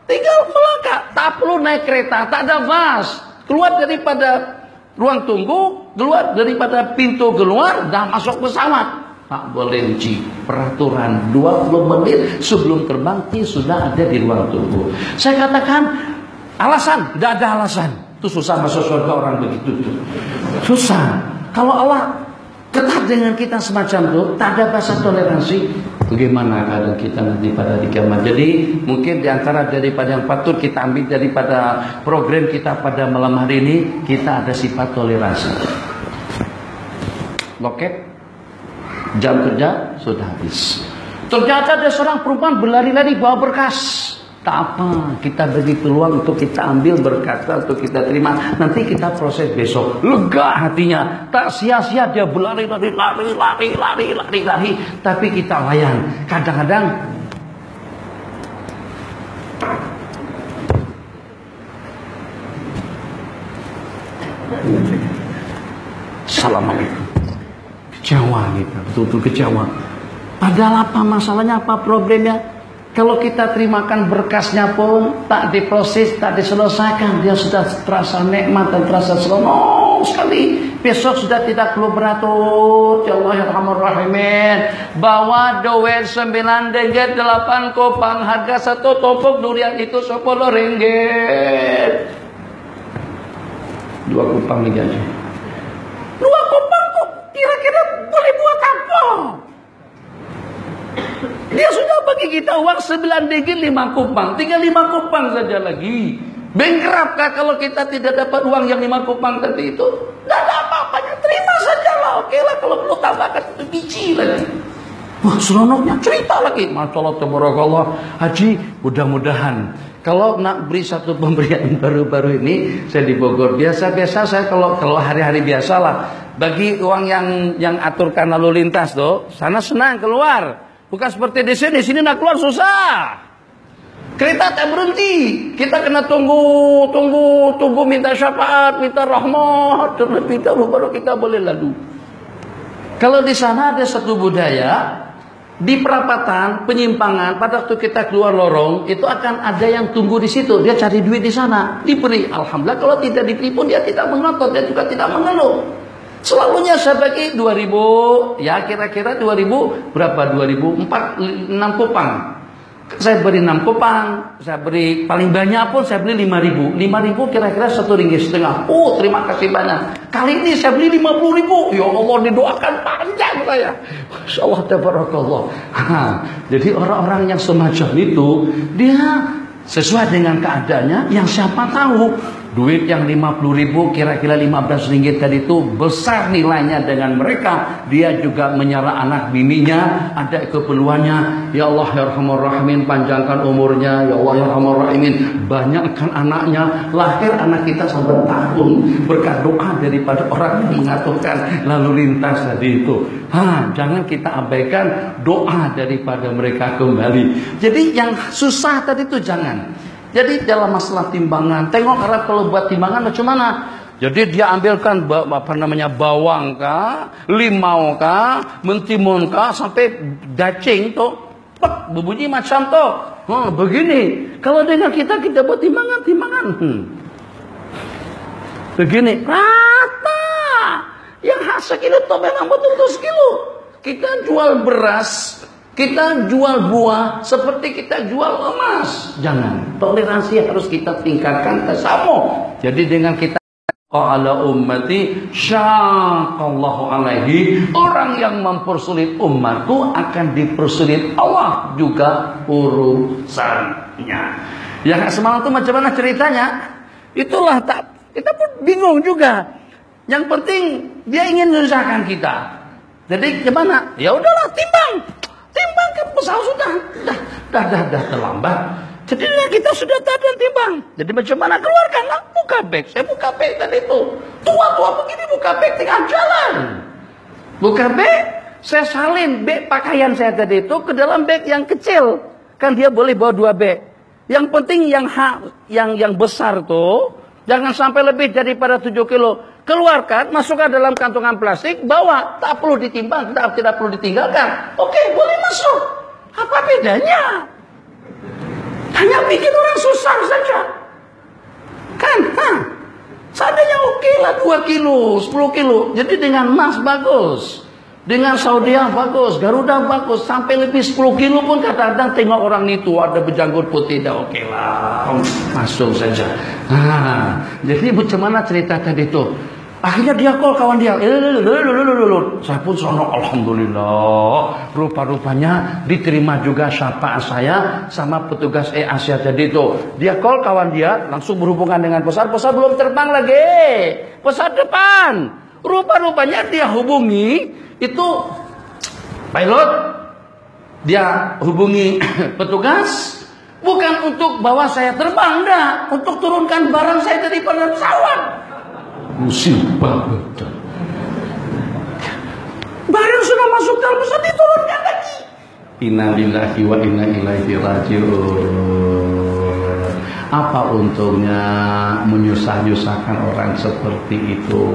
tinggal melangkah, tak perlu naik kereta, tak ada bus, keluar daripada ruang tunggu, keluar daripada pintu keluar, dah masuk pesawat. Tak boleh uji peraturan 20 menit sebelum terbang sudah ada di ruang tunggu. Saya katakan alasan, tidak ada alasan. Itu susah masuk surga orang begitu tuh. Susah. Kalau Allah ketat dengan kita semacam itu, tak ada bahasa toleransi. Bagaimana keadaan kita nanti pada di kiamat? Jadi mungkin diantara daripada yang patut kita ambil daripada program kita pada malam hari ini, kita ada sifat toleransi. Loket, jam kerja sudah habis. Ternyata ada seorang perempuan berlari-lari bawa berkas. Tak apa, kita bagi peluang untuk kita ambil berkata, untuk kita terima. Nanti kita proses besok. Lega hatinya. Tak sia-sia dia berlari-lari. Tapi kita layan. Kadang-kadang assalamualaikum. Kecewa kita, betul-betul kecewa. Padahal apa masalahnya, apa problemnya? Kalau kita terimakan berkasnya pun tak diproses, tak diselesaikan, dia sudah terasa nikmat dan terasa senang sekali. Besok sudah tidak perlu beratur. Ya Allah ya Rahman Rahimin. Bawa duit 9 ringgit 8 kopang, harga satu topok durian itu 10 ringgit. 2 kopang lagi aja. 2 kopang kok kira-kira boleh buat apa? Dia sudah bagi kita uang 9 ringgit 5 kopang, tinggal 5 kopang saja lagi. Bankrupt kah kalau kita tidak dapat uang yang 5 kopang tadi itu? Tidak ada apa-apanya, terima saja lah. Oke lah, kalau perlu tambahkan 1 biji lagi. Wah, seronoknya cerita lagi. Masya Allah, tabarakallah. Haji, mudah-mudahan kalau nak beri satu pemberian baru-baru ini, saya di Bogor biasa-biasa saya kalau hari-hari biasa lah. Bagi uang yang aturkan lalu lintas tuh, sana senang keluar. Bukan seperti di sini nak keluar susah. Kereta tak berhenti. Kita kena tunggu minta syafaat, minta rahmat, terlebih dahulu baru kita boleh lalu. Kalau di sana ada satu budaya, di perapatan, penyimpangan, pada waktu kita keluar lorong, itu akan ada yang tunggu di situ. Dia cari duit di sana, diberi. Alhamdulillah, kalau tidak diberi pun dia tidak mengotot, dia juga tidak mengeluh. Selalunya saya bagi 2.000, ya kira-kira 2.000 berapa? 2.004, 6 kopang. Saya beri 6 kopang, saya beri paling banyak pun saya beli 5.000. 5.000 kira-kira 1,5 ringgit. Oh, terima kasih banyak. Kali ini saya beli 50.000. Ya Allah, didoakan panjang saya. Masyaallah tabarakallah. Jadi orang-orang yang semacam itu, dia sesuai dengan keadaannya, yang siapa tahu duit yang 50.000 kira-kira 15 ringgit tadi itu besar nilainya dengan mereka. Dia juga menyerah anak bininya, ada keperluannya. Ya Allah ya Rahman Rahimin, panjangkan umurnya. Ya Allah ya Rahman Rahimin, banyakkan anaknya. Lahir anak kita sampai tahun berkat doa daripada orang yang mengaturkan lalu lintas tadi itu. Jangan kita abaikan doa daripada mereka kembali. Jadi yang susah tadi itu jangan. Jadi dalam masalah timbangan, tengok Arab kalau buat timbangan macam mana. Jadi dia ambilkan bawang kah, limau kah, mentimun kah, sampai dacing tu, berbunyi macam tu. Begini. Kalau dengan kita buat timbangan. Begini, rata. Yang khas sekilo tu memang betul-betul sekilo. Kita jual beras, kita jual buah seperti kita jual emas. Jangan. Toleransi harus kita tingkatkan sama. Jadi dengan kita ala ummati syaqallahu alaihi, orang yang mempersulit umatku akan dipersulit Allah juga urusannya. Yang semalam itu macam mana ceritanya? Itulah kita pun bingung juga. Yang penting dia ingin menyusahkan kita. Jadi gimana? Ya udahlah, timbang ke pesawat sudah terlambat. Jadi kita sudah tadi timbang. Jadi macam mana? Keluarkanlah, buka beg. Saya buka beg tadi itu. Tua begini buka beg tengah jalan. Buka beg, saya salin beg pakaian saya tadi itu ke dalam beg yang kecil. Kan dia boleh bawa 2 beg. Yang penting yang besar tuh jangan sampai lebih daripada 7 kilo. Keluarkan, masukkan dalam kantongan plastik, bawa. Tak perlu ditimbang, tidak perlu ditinggalkan. Oke, boleh masuk. Apa bedanya? Hanya bikin orang susah saja. Kan? Seandainya oke lah 2 kilo, 10 kilo. Jadi dengan emas bagus. Dengan Saudia bagus, Garuda bagus. Sampai lebih 10 kilo pun kadang-kadang tengok orang itu ada berjanggut putih. Dah oke lah, masuk saja. Jadi macam mana cerita tadi itu? Akhirnya dia call kawan dia. Saya pun sono, alhamdulillah. Rupa-rupanya diterima juga syafaat saya sama petugas Asia tadi itu. Dia call kawan dia, langsung berhubungan dengan pesawat. Pesawat belum terbang lagi. Pesawat depan. Rupa-rupanya dia hubungi itu pilot. Dia hubungi petugas. Bukan untuk bawa saya terbang, enggak. Untuk turunkan barang saya daripada pesawat. Musibah betul. Barang sudah masuk dalam pesawat diturunkan lagi. Inna lillahi wa inna ilaihi raji'un. Apa untungnya menyusah-nyusahkan orang seperti itu?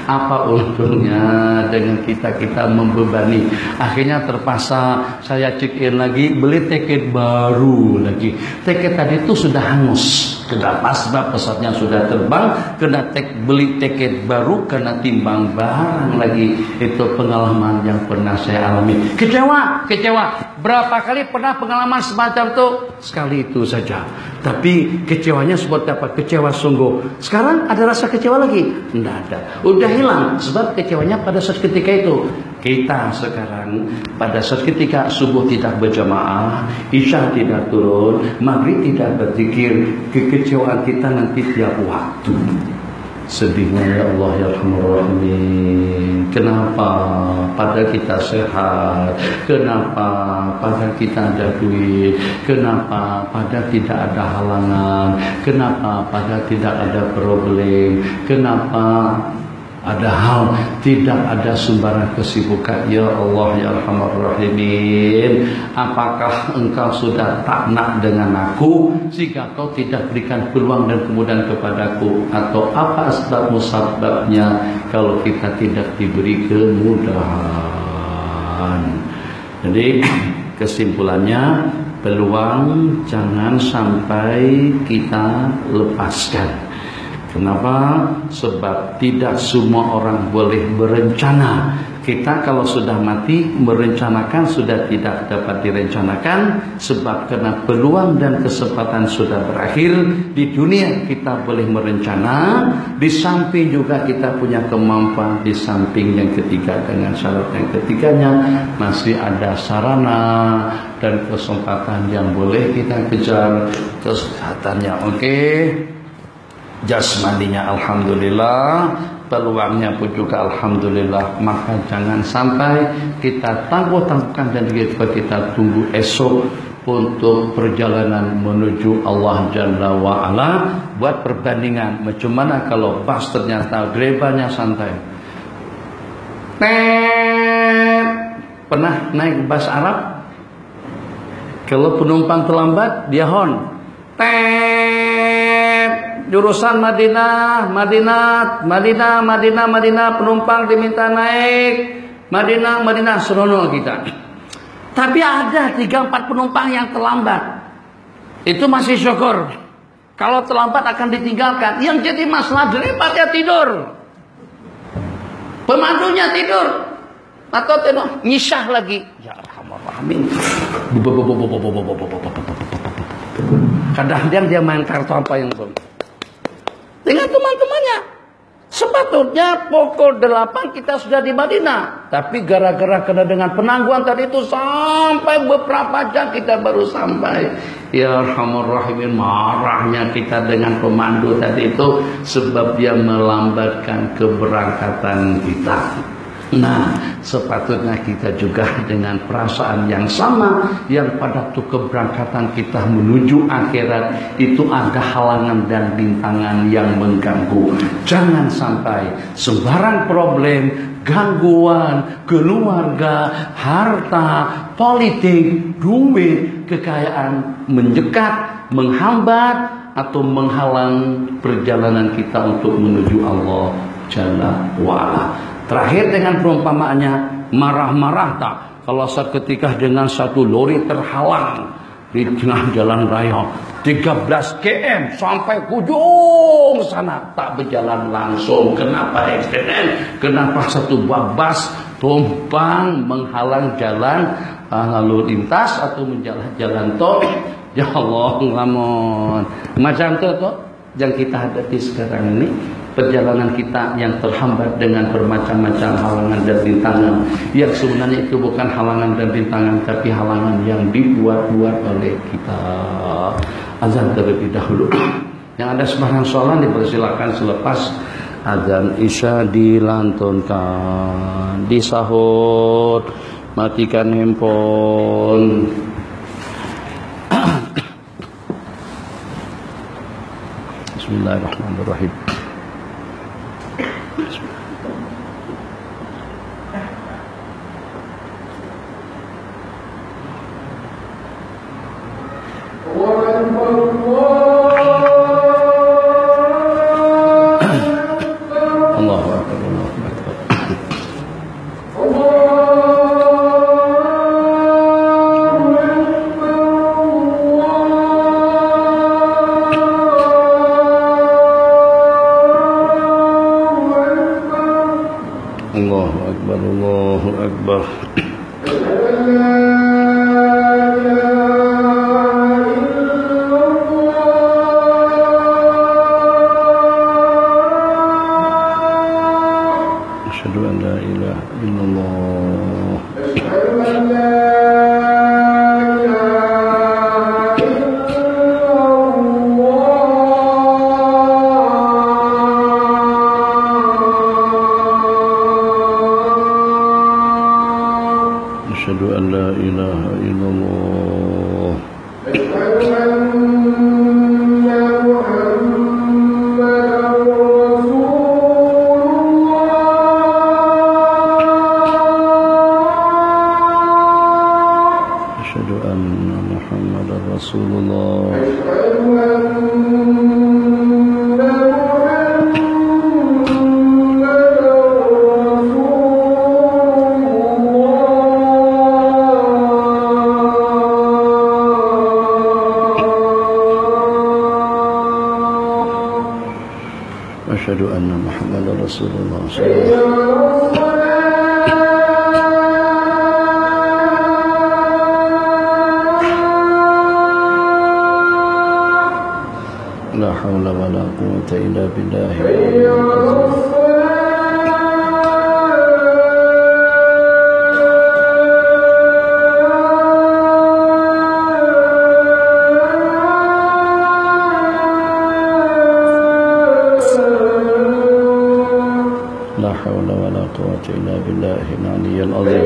Apa untungnya dengan kita membebani? Akhirnya terpaksa saya check in lagi, beli tiket baru lagi. Tiket tadi itu sudah hangus. Kenapa? Sebab pesawatnya sudah terbang, beli tiket baru, kena timbang barang lagi. Itu pengalaman yang pernah saya alami. Kecewa. Berapa kali pernah pengalaman semacam itu? Sekali itu saja. Tapi kecewanya seperti apa? Kecewa sungguh. Sekarang ada rasa kecewa lagi? Tidak ada. Udah hilang. Sebab kecewanya pada saat ketika itu. Kita sekarang pada saat ketika subuh tidak berjamaah, isya tidak turun, maghrib tidak berzikir, kekecewaan kita nanti tiap waktu. Sedihnya ya Allah ya Rahman Rahimin. Kenapa pada kita sehat? Kenapa pada kita ada duit? Kenapa pada tidak ada halangan? Kenapa pada tidak ada problem? Kenapa ada hal tidak ada sembarang kesibukan? Ya Allah ya Rahman Rahimin, apakah engkau sudah tak nak dengan aku sehingga kau tidak berikan peluang dan kemudahan kepadaku? Atau apa sebabnya kalau kita tidak diberi kemudahan? Jadi kesimpulannya, peluang jangan sampai kita lepaskan. Kenapa? Sebab tidak semua orang boleh berencana. Kita kalau sudah mati, merencanakan sudah tidak dapat direncanakan. Sebab karena peluang dan kesempatan sudah berakhir. Di dunia kita boleh merencana. Di samping juga kita punya kemampuan. Di samping yang ketiga dengan syarat yang ketiganya, masih ada sarana dan kesempatan yang boleh kita kejar. Kesehatannya oke, jasmaninya alhamdulillah, peluangnya pun juga alhamdulillah. Maka jangan sampai kita tangguh-tangguhkan dan kita tunggu esok untuk perjalanan menuju Allah Jalla wa'ala. Buat perbandingan, macam mana kalau bus ternyata grebalnya santai. Pernah naik bus Arab? Kalau penumpang terlambat, dia horn. Jurusan Madinah, penumpang diminta naik Madinah, serono kita. Tapi ada 3-4 penumpang yang terlambat. Itu masih syukur. Kalau terlambat akan ditinggalkan. Yang jadi masalah drivernya tidur, pemandunya tidur, atau tidur nyisah lagi. Ya Alhamdulillah. Kadang-kadang dia main kartu apa yang belum dengan teman-temannya. Sepatutnya pukul 8 kita sudah di Madinah. Tapi gara-gara kena dengan penangguhan tadi itu sampai beberapa jam kita baru sampai. Ya Rahman Rahimin, marahnya kita dengan pemandu tadi itu sebab dia melambatkan keberangkatan kita. Nah, sepatutnya kita juga dengan perasaan yang sama, yang pada waktu keberangkatan kita menuju akhirat itu ada halangan dan rintangan yang mengganggu. Jangan sampai sembarang problem, gangguan, keluarga, harta, politik, duit, kekayaan menyekat, menghambat atau menghalang perjalanan kita untuk menuju Allah Jalla wa'ala. Terakhir dengan perumpamaannya, marah-marah tak kalau seketika dengan satu lori terhalang di tengah jalan raya 13 km sampai ujung sana, tak berjalan langsung. Kenapa eksiden? Kenapa satu bus tumpang menghalang jalan lalu lintas atau menjalan jalan tol? Ya Allah, ngelamun macam itu tuh yang kita hadapi sekarang ini. Perjalanan kita yang terhambat dengan bermacam-macam halangan dan rintangan, yang sebenarnya itu bukan halangan dan rintangan, tapi halangan yang dibuat-buat oleh kita. Azan terlebih dahulu. Yang ada sembahyang sholat dipersilakan selepas azan isya dilantunkan. Di sahur matikan handphone. Bismillahirrahmanirrahim. Allah Muhammadar Rasulullah. Asyhadu anna Muhammadar Rasulullah. La haula wala quwwata illa billah. La haula wala quwwata illa billahil aliyyil azim.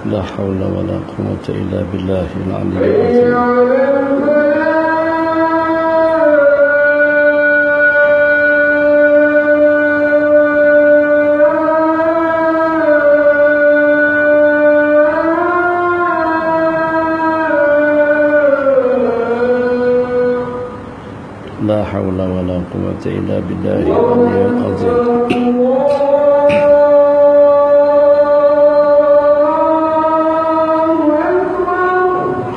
La haula wala quwwata illa billahil aliyyil azim. La haula wala quwwata illa billahil aliyyil azim.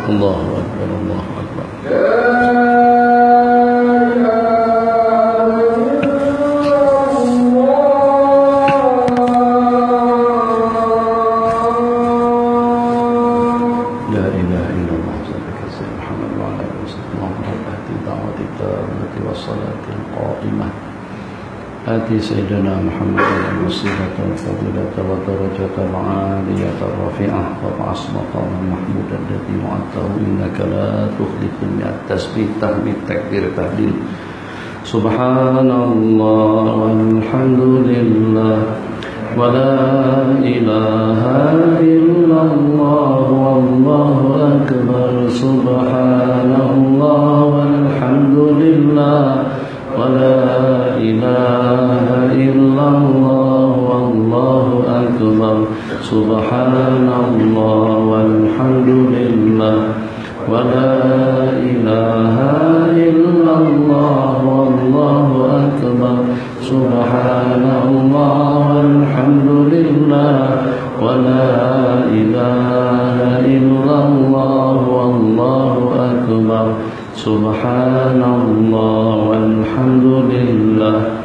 Allahu akbar, Allahu akbar. La ilaha illallah sallallahu alaihi Muhammad wa ala alihi wasallam hati da'wati tammati wassalatil qa'imah. Hati sayyidina Muhammad al-wasilata wal-fadilata wa darajatal 'aliyata rafi'ah wa ba'as maqaman mahmudan alladhi wa'atahu innaka la tukhliful mi'at tasbih tahmid takbir tahlil subhanallah walhamdulillah wa la ilaha illallah wallahu akbar subhanallah walhamdulillah wa la ilaha illallah wallahu akbar subhanallah walhamdulillah wa la ilaha illallah wallahu akbar subhanallah walhamdulillah wa la ilaha illallah wallahu akbar subhanallah walhamdulillah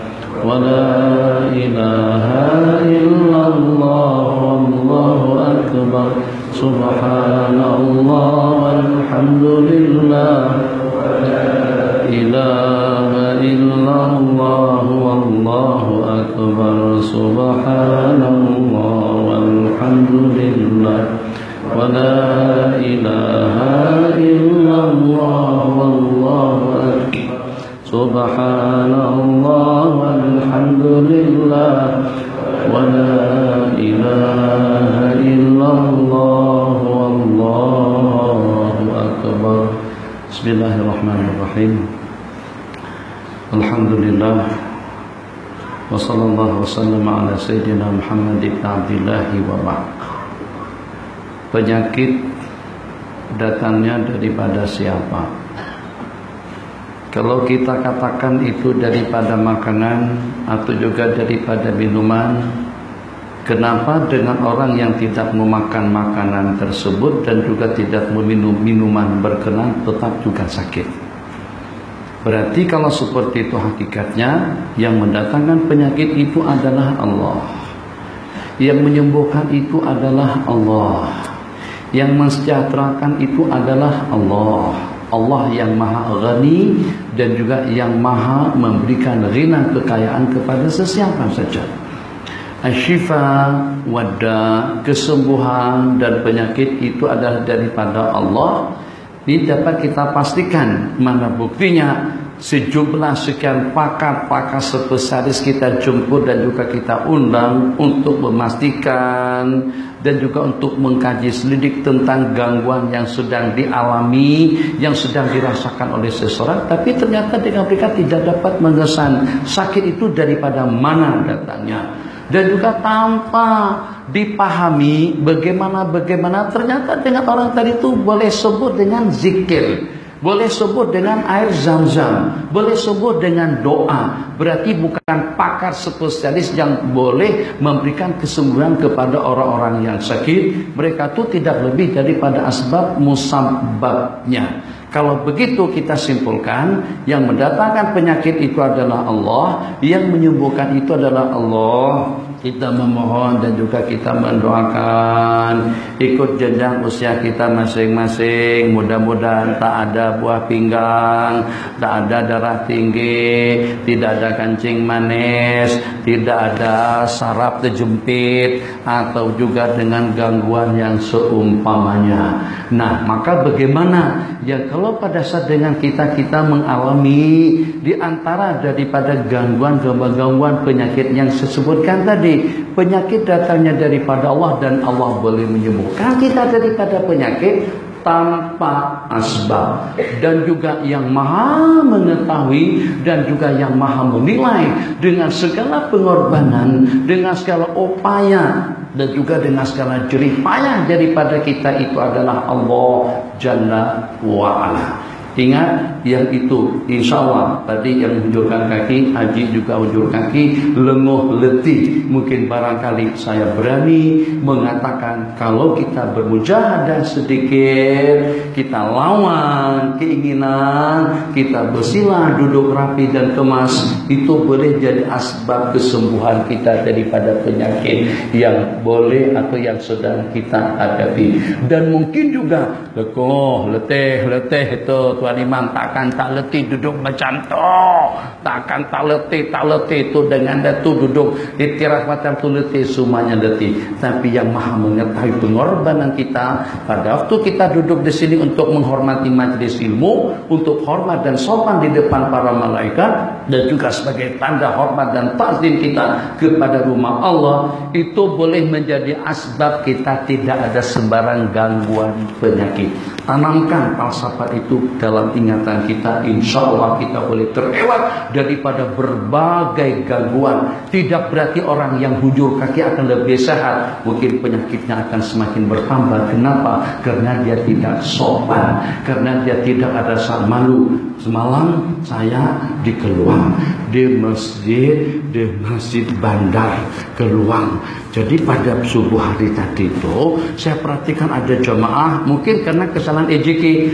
wa la ilaha illallah wallahu akbar subhanallah walhamdulillah wa la ilaha illallah wallahu akbar subhanallah walhamdulillah wa la ilaha illallah wallahu akbar subhanallah walhamdulillah wa la ilaha illallah wallahu akbar. Bismillahirrahmanirrahim. Alhamdulillah wa sallallahu wasallam ala sayyidina Muhammad ibn Abdillah wa ba'd. Penyakit datangnya daripada siapa? Kalau kita katakan itu daripada makanan atau juga daripada minuman, kenapa dengan orang yang tidak memakan makanan tersebut dan juga tidak meminum minuman berkenan tetap juga sakit? Berarti kalau seperti itu hakikatnya, yang mendatangkan penyakit itu adalah Allah. Yang menyembuhkan itu adalah Allah. Yang mensejahterakan itu adalah Allah. Allah yang maha ghani dan juga yang maha memberikan ghina kekayaan kepada sesiapa saja. Asyifa wada, kesembuhan dan penyakit itu adalah daripada Allah. Ini dapat kita pastikan. Mana buktinya? sejumlah sekian pakar-pakar spesialis kita jemput dan juga kita undang untuk memastikan dan juga untuk mengkaji selidik tentang gangguan yang sedang dialami, yang sedang dirasakan oleh seseorang, tapi ternyata dengan mereka tidak dapat mengesan sakit itu daripada mana datangnya. Dan juga tanpa dipahami bagaimana ternyata dengan orang tadi itu boleh sebut dengan zikir, boleh sebut dengan air zam-zam, boleh sebut dengan doa. Berarti bukan pakar spesialis yang boleh memberikan kesembuhan kepada orang-orang yang sakit. Mereka itu tidak lebih daripada asbab musabbabnya. Kalau begitu kita simpulkan, yang mendatangkan penyakit itu adalah Allah, yang menyembuhkan itu adalah Allah. Kita memohon dan juga kita mendoakan ikut jenjang usia kita masing-masing. Mudah-mudahan tak ada buah pinggang, tak ada darah tinggi, tidak ada kencing manis, tidak ada saraf terjepit, atau juga dengan gangguan yang seumpamanya. Nah, maka bagaimana yang kalau pada saat dengan kita mengalami di antara daripada gangguan penyakit yang saya sebutkan tadi, penyakit datangnya daripada Allah dan Allah boleh menyembuhkan kita daripada penyakit tanpa asbab, dan juga yang maha mengetahui dan juga yang maha menilai dengan segala pengorbanan, dengan segala upaya dan juga dengan segala jerih payah daripada kita itu adalah Allah Jalla wa'ala. Ingat yang itu, insya Allah tadi yang menunjukkan kaki, Haji juga unjuk kaki, lenguh letih. Mungkin barangkali saya berani mengatakan kalau kita bermujahadah sedikit, kita lawan keinginan, kita bersilah, duduk rapi dan kemas, itu boleh jadi asbab kesembuhan kita daripada penyakit yang boleh atau yang sedang kita hadapi. Dan mungkin juga letih itu Tuan Imam takkan tak letih duduk macam tu, takkan tak letih itu dengan tu duduk istirahat macam tu letih, semuanya letih. Tapi yang maha mengetahui pengorbanan kita pada waktu kita duduk di sini untuk menghormati majlis ilmu, untuk hormat dan sopan di depan para malaikat, dan juga sebagai tanda hormat dan takzim kita kepada rumah Allah, itu boleh menjadi asbab kita tidak ada sembarang gangguan penyakit. Tanamkan falsafat itu dalam ingatan kita, insya Allah kita boleh terlewat daripada berbagai gangguan. Tidak berarti orang yang hujur kaki akan lebih sehat, mungkin penyakitnya akan semakin bertambah. Kenapa? Karena dia tidak sopan, karena dia tidak ada rasa malu. Semalam saya di Keluang, di masjid bandar Keluang. Jadi pada subuh hari tadi itu saya perhatikan ada jemaah, mungkin karena kesalahan EJK.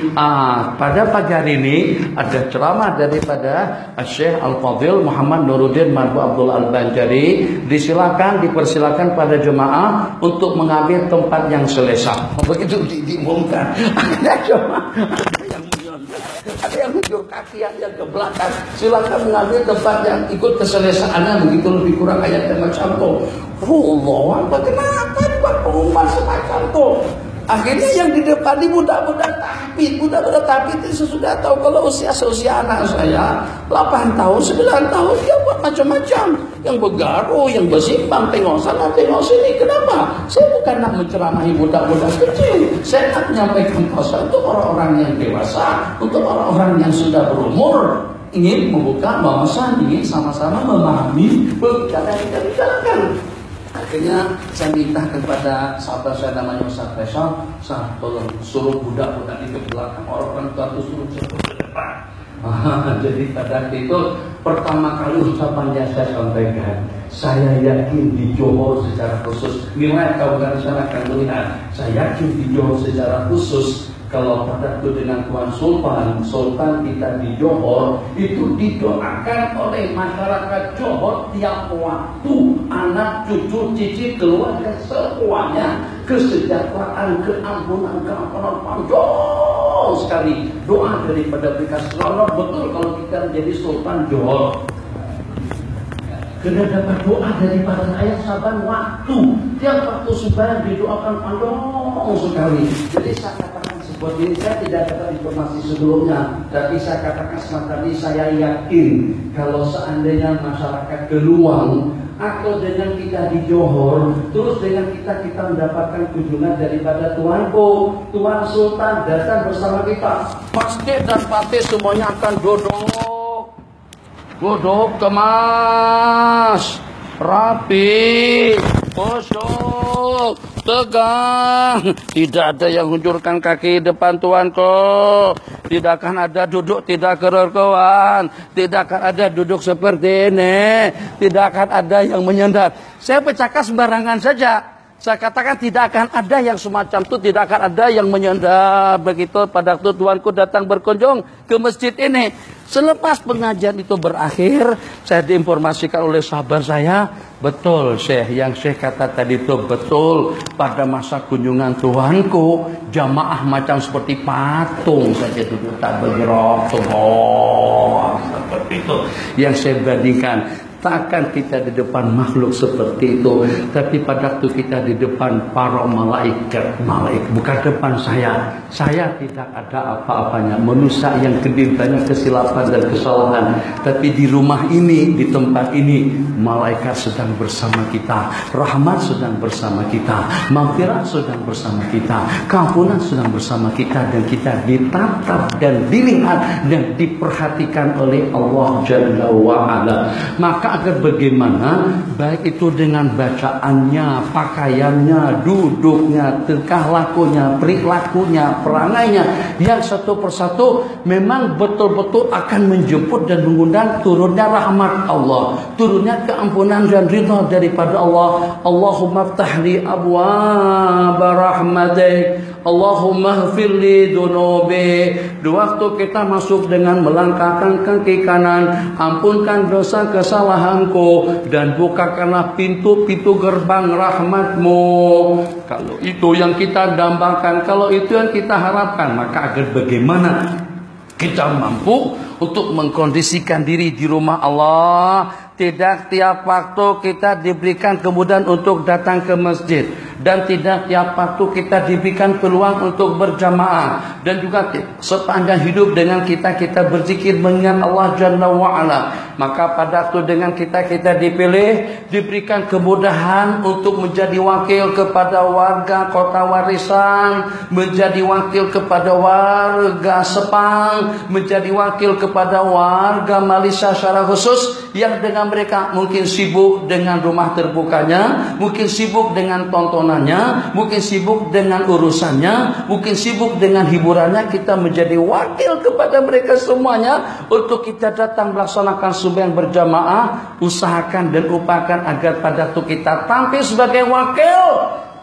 Pada pagi hari ini ada ceramah daripada Syekh Al-Fadhil Muhammad Nuruddin Marbu Abdul Al-Banjari. Dipersilakan pada jemaah untuk mengambil tempat yang selesa. Begitu diumumkan. Ada jemaah, ada yang hujur kaki, ada yang ke belakang. Silakan mengambil tempat yang ikut keselesaannya, begitu lebih kurang ayatnya macam itu. Allah, kenapa buat pengumuman semacam itu? Akhirnya yang di depan ini budak-budak tahfidz itu sudah tahu kalau usia anak saya 8 tahun, 9 tahun, dia buat macam-macam. Yang bergaruh, yang bersimbang, tengok sana, tengok sini. Kenapa? Saya bukan nak menceramahi budak-budak kecil. Saya nak menyampaikan pesan untuk orang-orang yang dewasa, untuk orang-orang yang sudah berumur, ingin membuka wawasan, ingin sama-sama memahami berbicara yang kita bicarakan. Akhirnya saya minta kepada sahabat saya namanya Ustaz Faisal, tolong suruh budak-budak itu ke belakang, orang tua itu suruh jauh ke depan. Jadi pada itu pertama kali ucapan yang saya sampaikan, saya yakin di Johor secara khusus, nilai kawan sana akan melihat, saya yakin di Johor secara khusus, kalau pada itu dengan Tuan Sultan kita di Johor, itu didoakan oleh masyarakat Johor tiap waktu, anak, cucu, cici, keluarga semuanya, kesejahteraan, keampunan panjang sekali. Doa daripada mereka selalu betul kalau kita menjadi Sultan Johor. Kena dapat doa daripada saya saban waktu, tiap waktu sembahyang didoakan panjang sekali. Jadi saya katakan seperti ini. Saya tidak dapat informasi sebelumnya, tapi saya katakan semacam ini, saya yakin kalau seandainya masyarakat Geluang atau dengan kita di Johor, terus dengan kita mendapatkan kunjungan daripada Tuanku, Tuan Sultan datang bersama kita, pasti dan pasti semuanya akan duduk kemas, rapi, kosong, tegang. Tidak ada yang hunjurkan kaki depan Tuanku. Tidak akan ada duduk tidak kerukuan. Tidak akan ada duduk seperti ini. Tidak akan ada yang menyandar. Saya bercakap sembarangan saja. Saya katakan tidak akan ada yang semacam itu. Tidak akan ada yang menyandar. Begitu pada waktu Tuanku datang berkunjung ke masjid ini. Selepas pengajian itu berakhir, saya diinformasikan oleh sahabat saya, betul Syekh, yang Syekh kata tadi itu betul. Pada masa kunjungan Tuhanku, jamaah macam seperti patung saja duduk, tak bergerak, seperti itu. Yang saya bandingkan, takkan kita di depan makhluk seperti itu, tapi pada waktu kita di depan para malaikat, bukan depan saya tidak ada apa-apanya, manusia yang kedip banyak kesilapan dan kesalahan, tapi di rumah ini, di tempat ini, malaikat sedang bersama kita, rahmat sedang bersama kita, maghfirah sedang bersama kita, keampunan sedang bersama kita, dan kita ditatap dan dilihat dan diperhatikan oleh Allah Jalla wa'ala. Maka agar bagaimana, baik itu dengan bacaannya, pakaiannya, duduknya, tingkah lakunya, perilakunya, perangainya, yang satu persatu memang betul-betul akan menjemput dan mengundang turunnya rahmat Allah, turunnya keampunan dan ridha daripada Allah. Allahumma ftahli abwaab rahmatik, Allahumma ghfirli dunubi. Di waktu kita masuk dengan melangkahkan kaki kanan, ampunkan dosa kesalahanku dan bukakanlah pintu-pintu gerbang rahmatmu. Kalau itu yang kita dambakan, kalau itu yang kita harapkan, maka agar bagaimana kita mampu untuk mengkondisikan diri di rumah Allah. Tidak tiap waktu kita diberikan kemudahan untuk datang ke masjid, dan tidak tiap waktu kita diberikan peluang untuk berjamaah, dan juga sepanjang hidup dengan kita berzikir mengingat Allah Jalla wa'ala. Maka pada waktu dengan kita dipilih, diberikan kemudahan untuk menjadi wakil kepada warga kota Warisan, menjadi wakil kepada warga Sepang, menjadi wakil kepada warga Malaysia secara khusus, yang dengan mereka mungkin sibuk dengan rumah terbukanya, mungkin sibuk dengan tontonannya, mungkin sibuk dengan urusannya, mungkin sibuk dengan hiburannya. Kita menjadi wakil kepada mereka semuanya untuk kita datang melaksanakan sembahyang berjamaah. Usahakan dan upayakan agar pada waktu kita tampil sebagai wakil,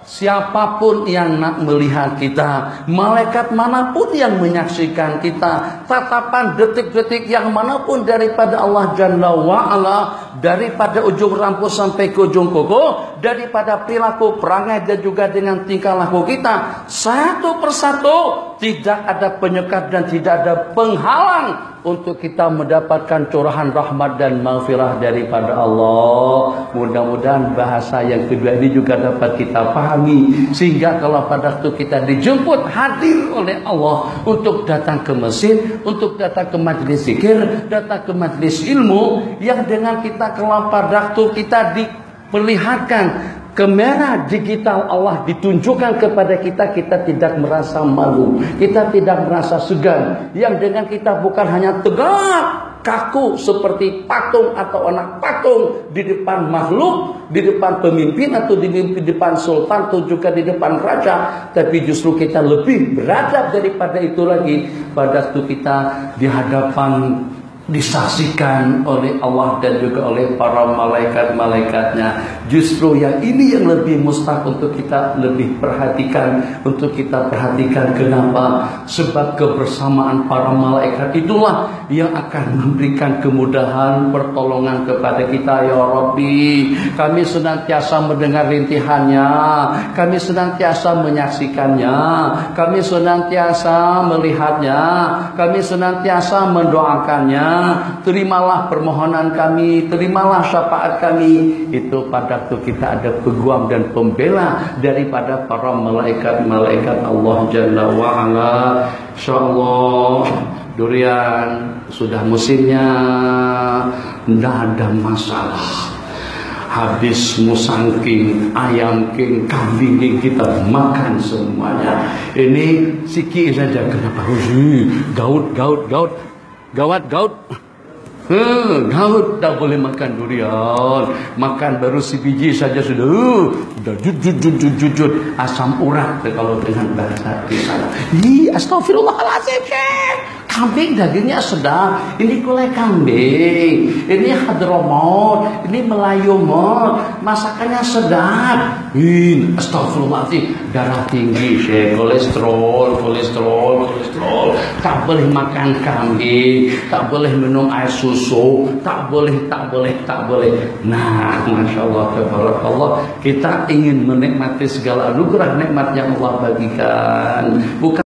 siapapun yang nak melihat kita, malaikat manapun yang menyaksikan kita, tatapan detik-detik yang manapun daripada Allah Jalla wa'ala, daripada ujung rambut sampai ke ujung kuku, daripada perilaku, perangai dan juga dengan tingkah laku kita, satu persatu tidak ada penyekat dan tidak ada penghalang untuk kita mendapatkan curahan rahmat dan maghfirah daripada Allah. Mudah-mudahan bahasa yang kedua ini juga dapat kita pahami, sehingga kalau pada waktu kita dijemput hadir oleh Allah untuk datang ke masjid, untuk datang ke majlis zikir, datang ke majlis ilmu, yang dengan kita kalau pada waktu kita diperlihatkan kamera digital Allah ditunjukkan kepada kita, kita tidak merasa malu, kita tidak merasa segan, yang dengan kita bukan hanya tegak kaku seperti patung atau anak patung di depan makhluk, di depan pemimpin atau di depan sultan atau juga di depan raja, tapi justru kita lebih beradab daripada itu lagi pada waktu kita di hadapan disaksikan oleh Allah dan juga oleh para malaikat-malaikatnya. Justru yang ini yang lebih mustahak untuk kita lebih perhatikan, untuk kita perhatikan. Kenapa? Sebab kebersamaan para malaikat itulah yang akan memberikan kemudahan, pertolongan kepada kita. Ya Rabbi, kami senantiasa mendengar rintihannya, kami senantiasa menyaksikannya, kami senantiasa melihatnya, kami senantiasa mendoakannya. terimalah permohonan kami, terimalah syafaat kami. Itu pada waktu kita ada peguam dan pembela daripada para malaikat-malaikat Allah Jalla wa'ala. InsyaAllah durian sudah musimnya, tidak ada masalah. Habis musangking, ayam king, kambing king, kita makan semuanya. Ini sikit saja. Kenapa harus gaut? Gaut tak boleh makan durian. Makan baru sebiji saja sudah jujut asam urat kalau dengan bahasa di sana. Astagfirullahaladzim, Syekh. Kambing dagingnya sedap. Ini kulai kambing, ini Hadramaut, ini Melayu Mot, masakannya sedap. Astagfirullahaladzim, darah tinggi, Syekh, kolesterol. Tak boleh makan kambing, tak boleh minum air susu, tak boleh. Nah, Masya Allah, tabarakallah, kita ingin menikmati segala anugerah nikmat yang Allah bagikan. Bukan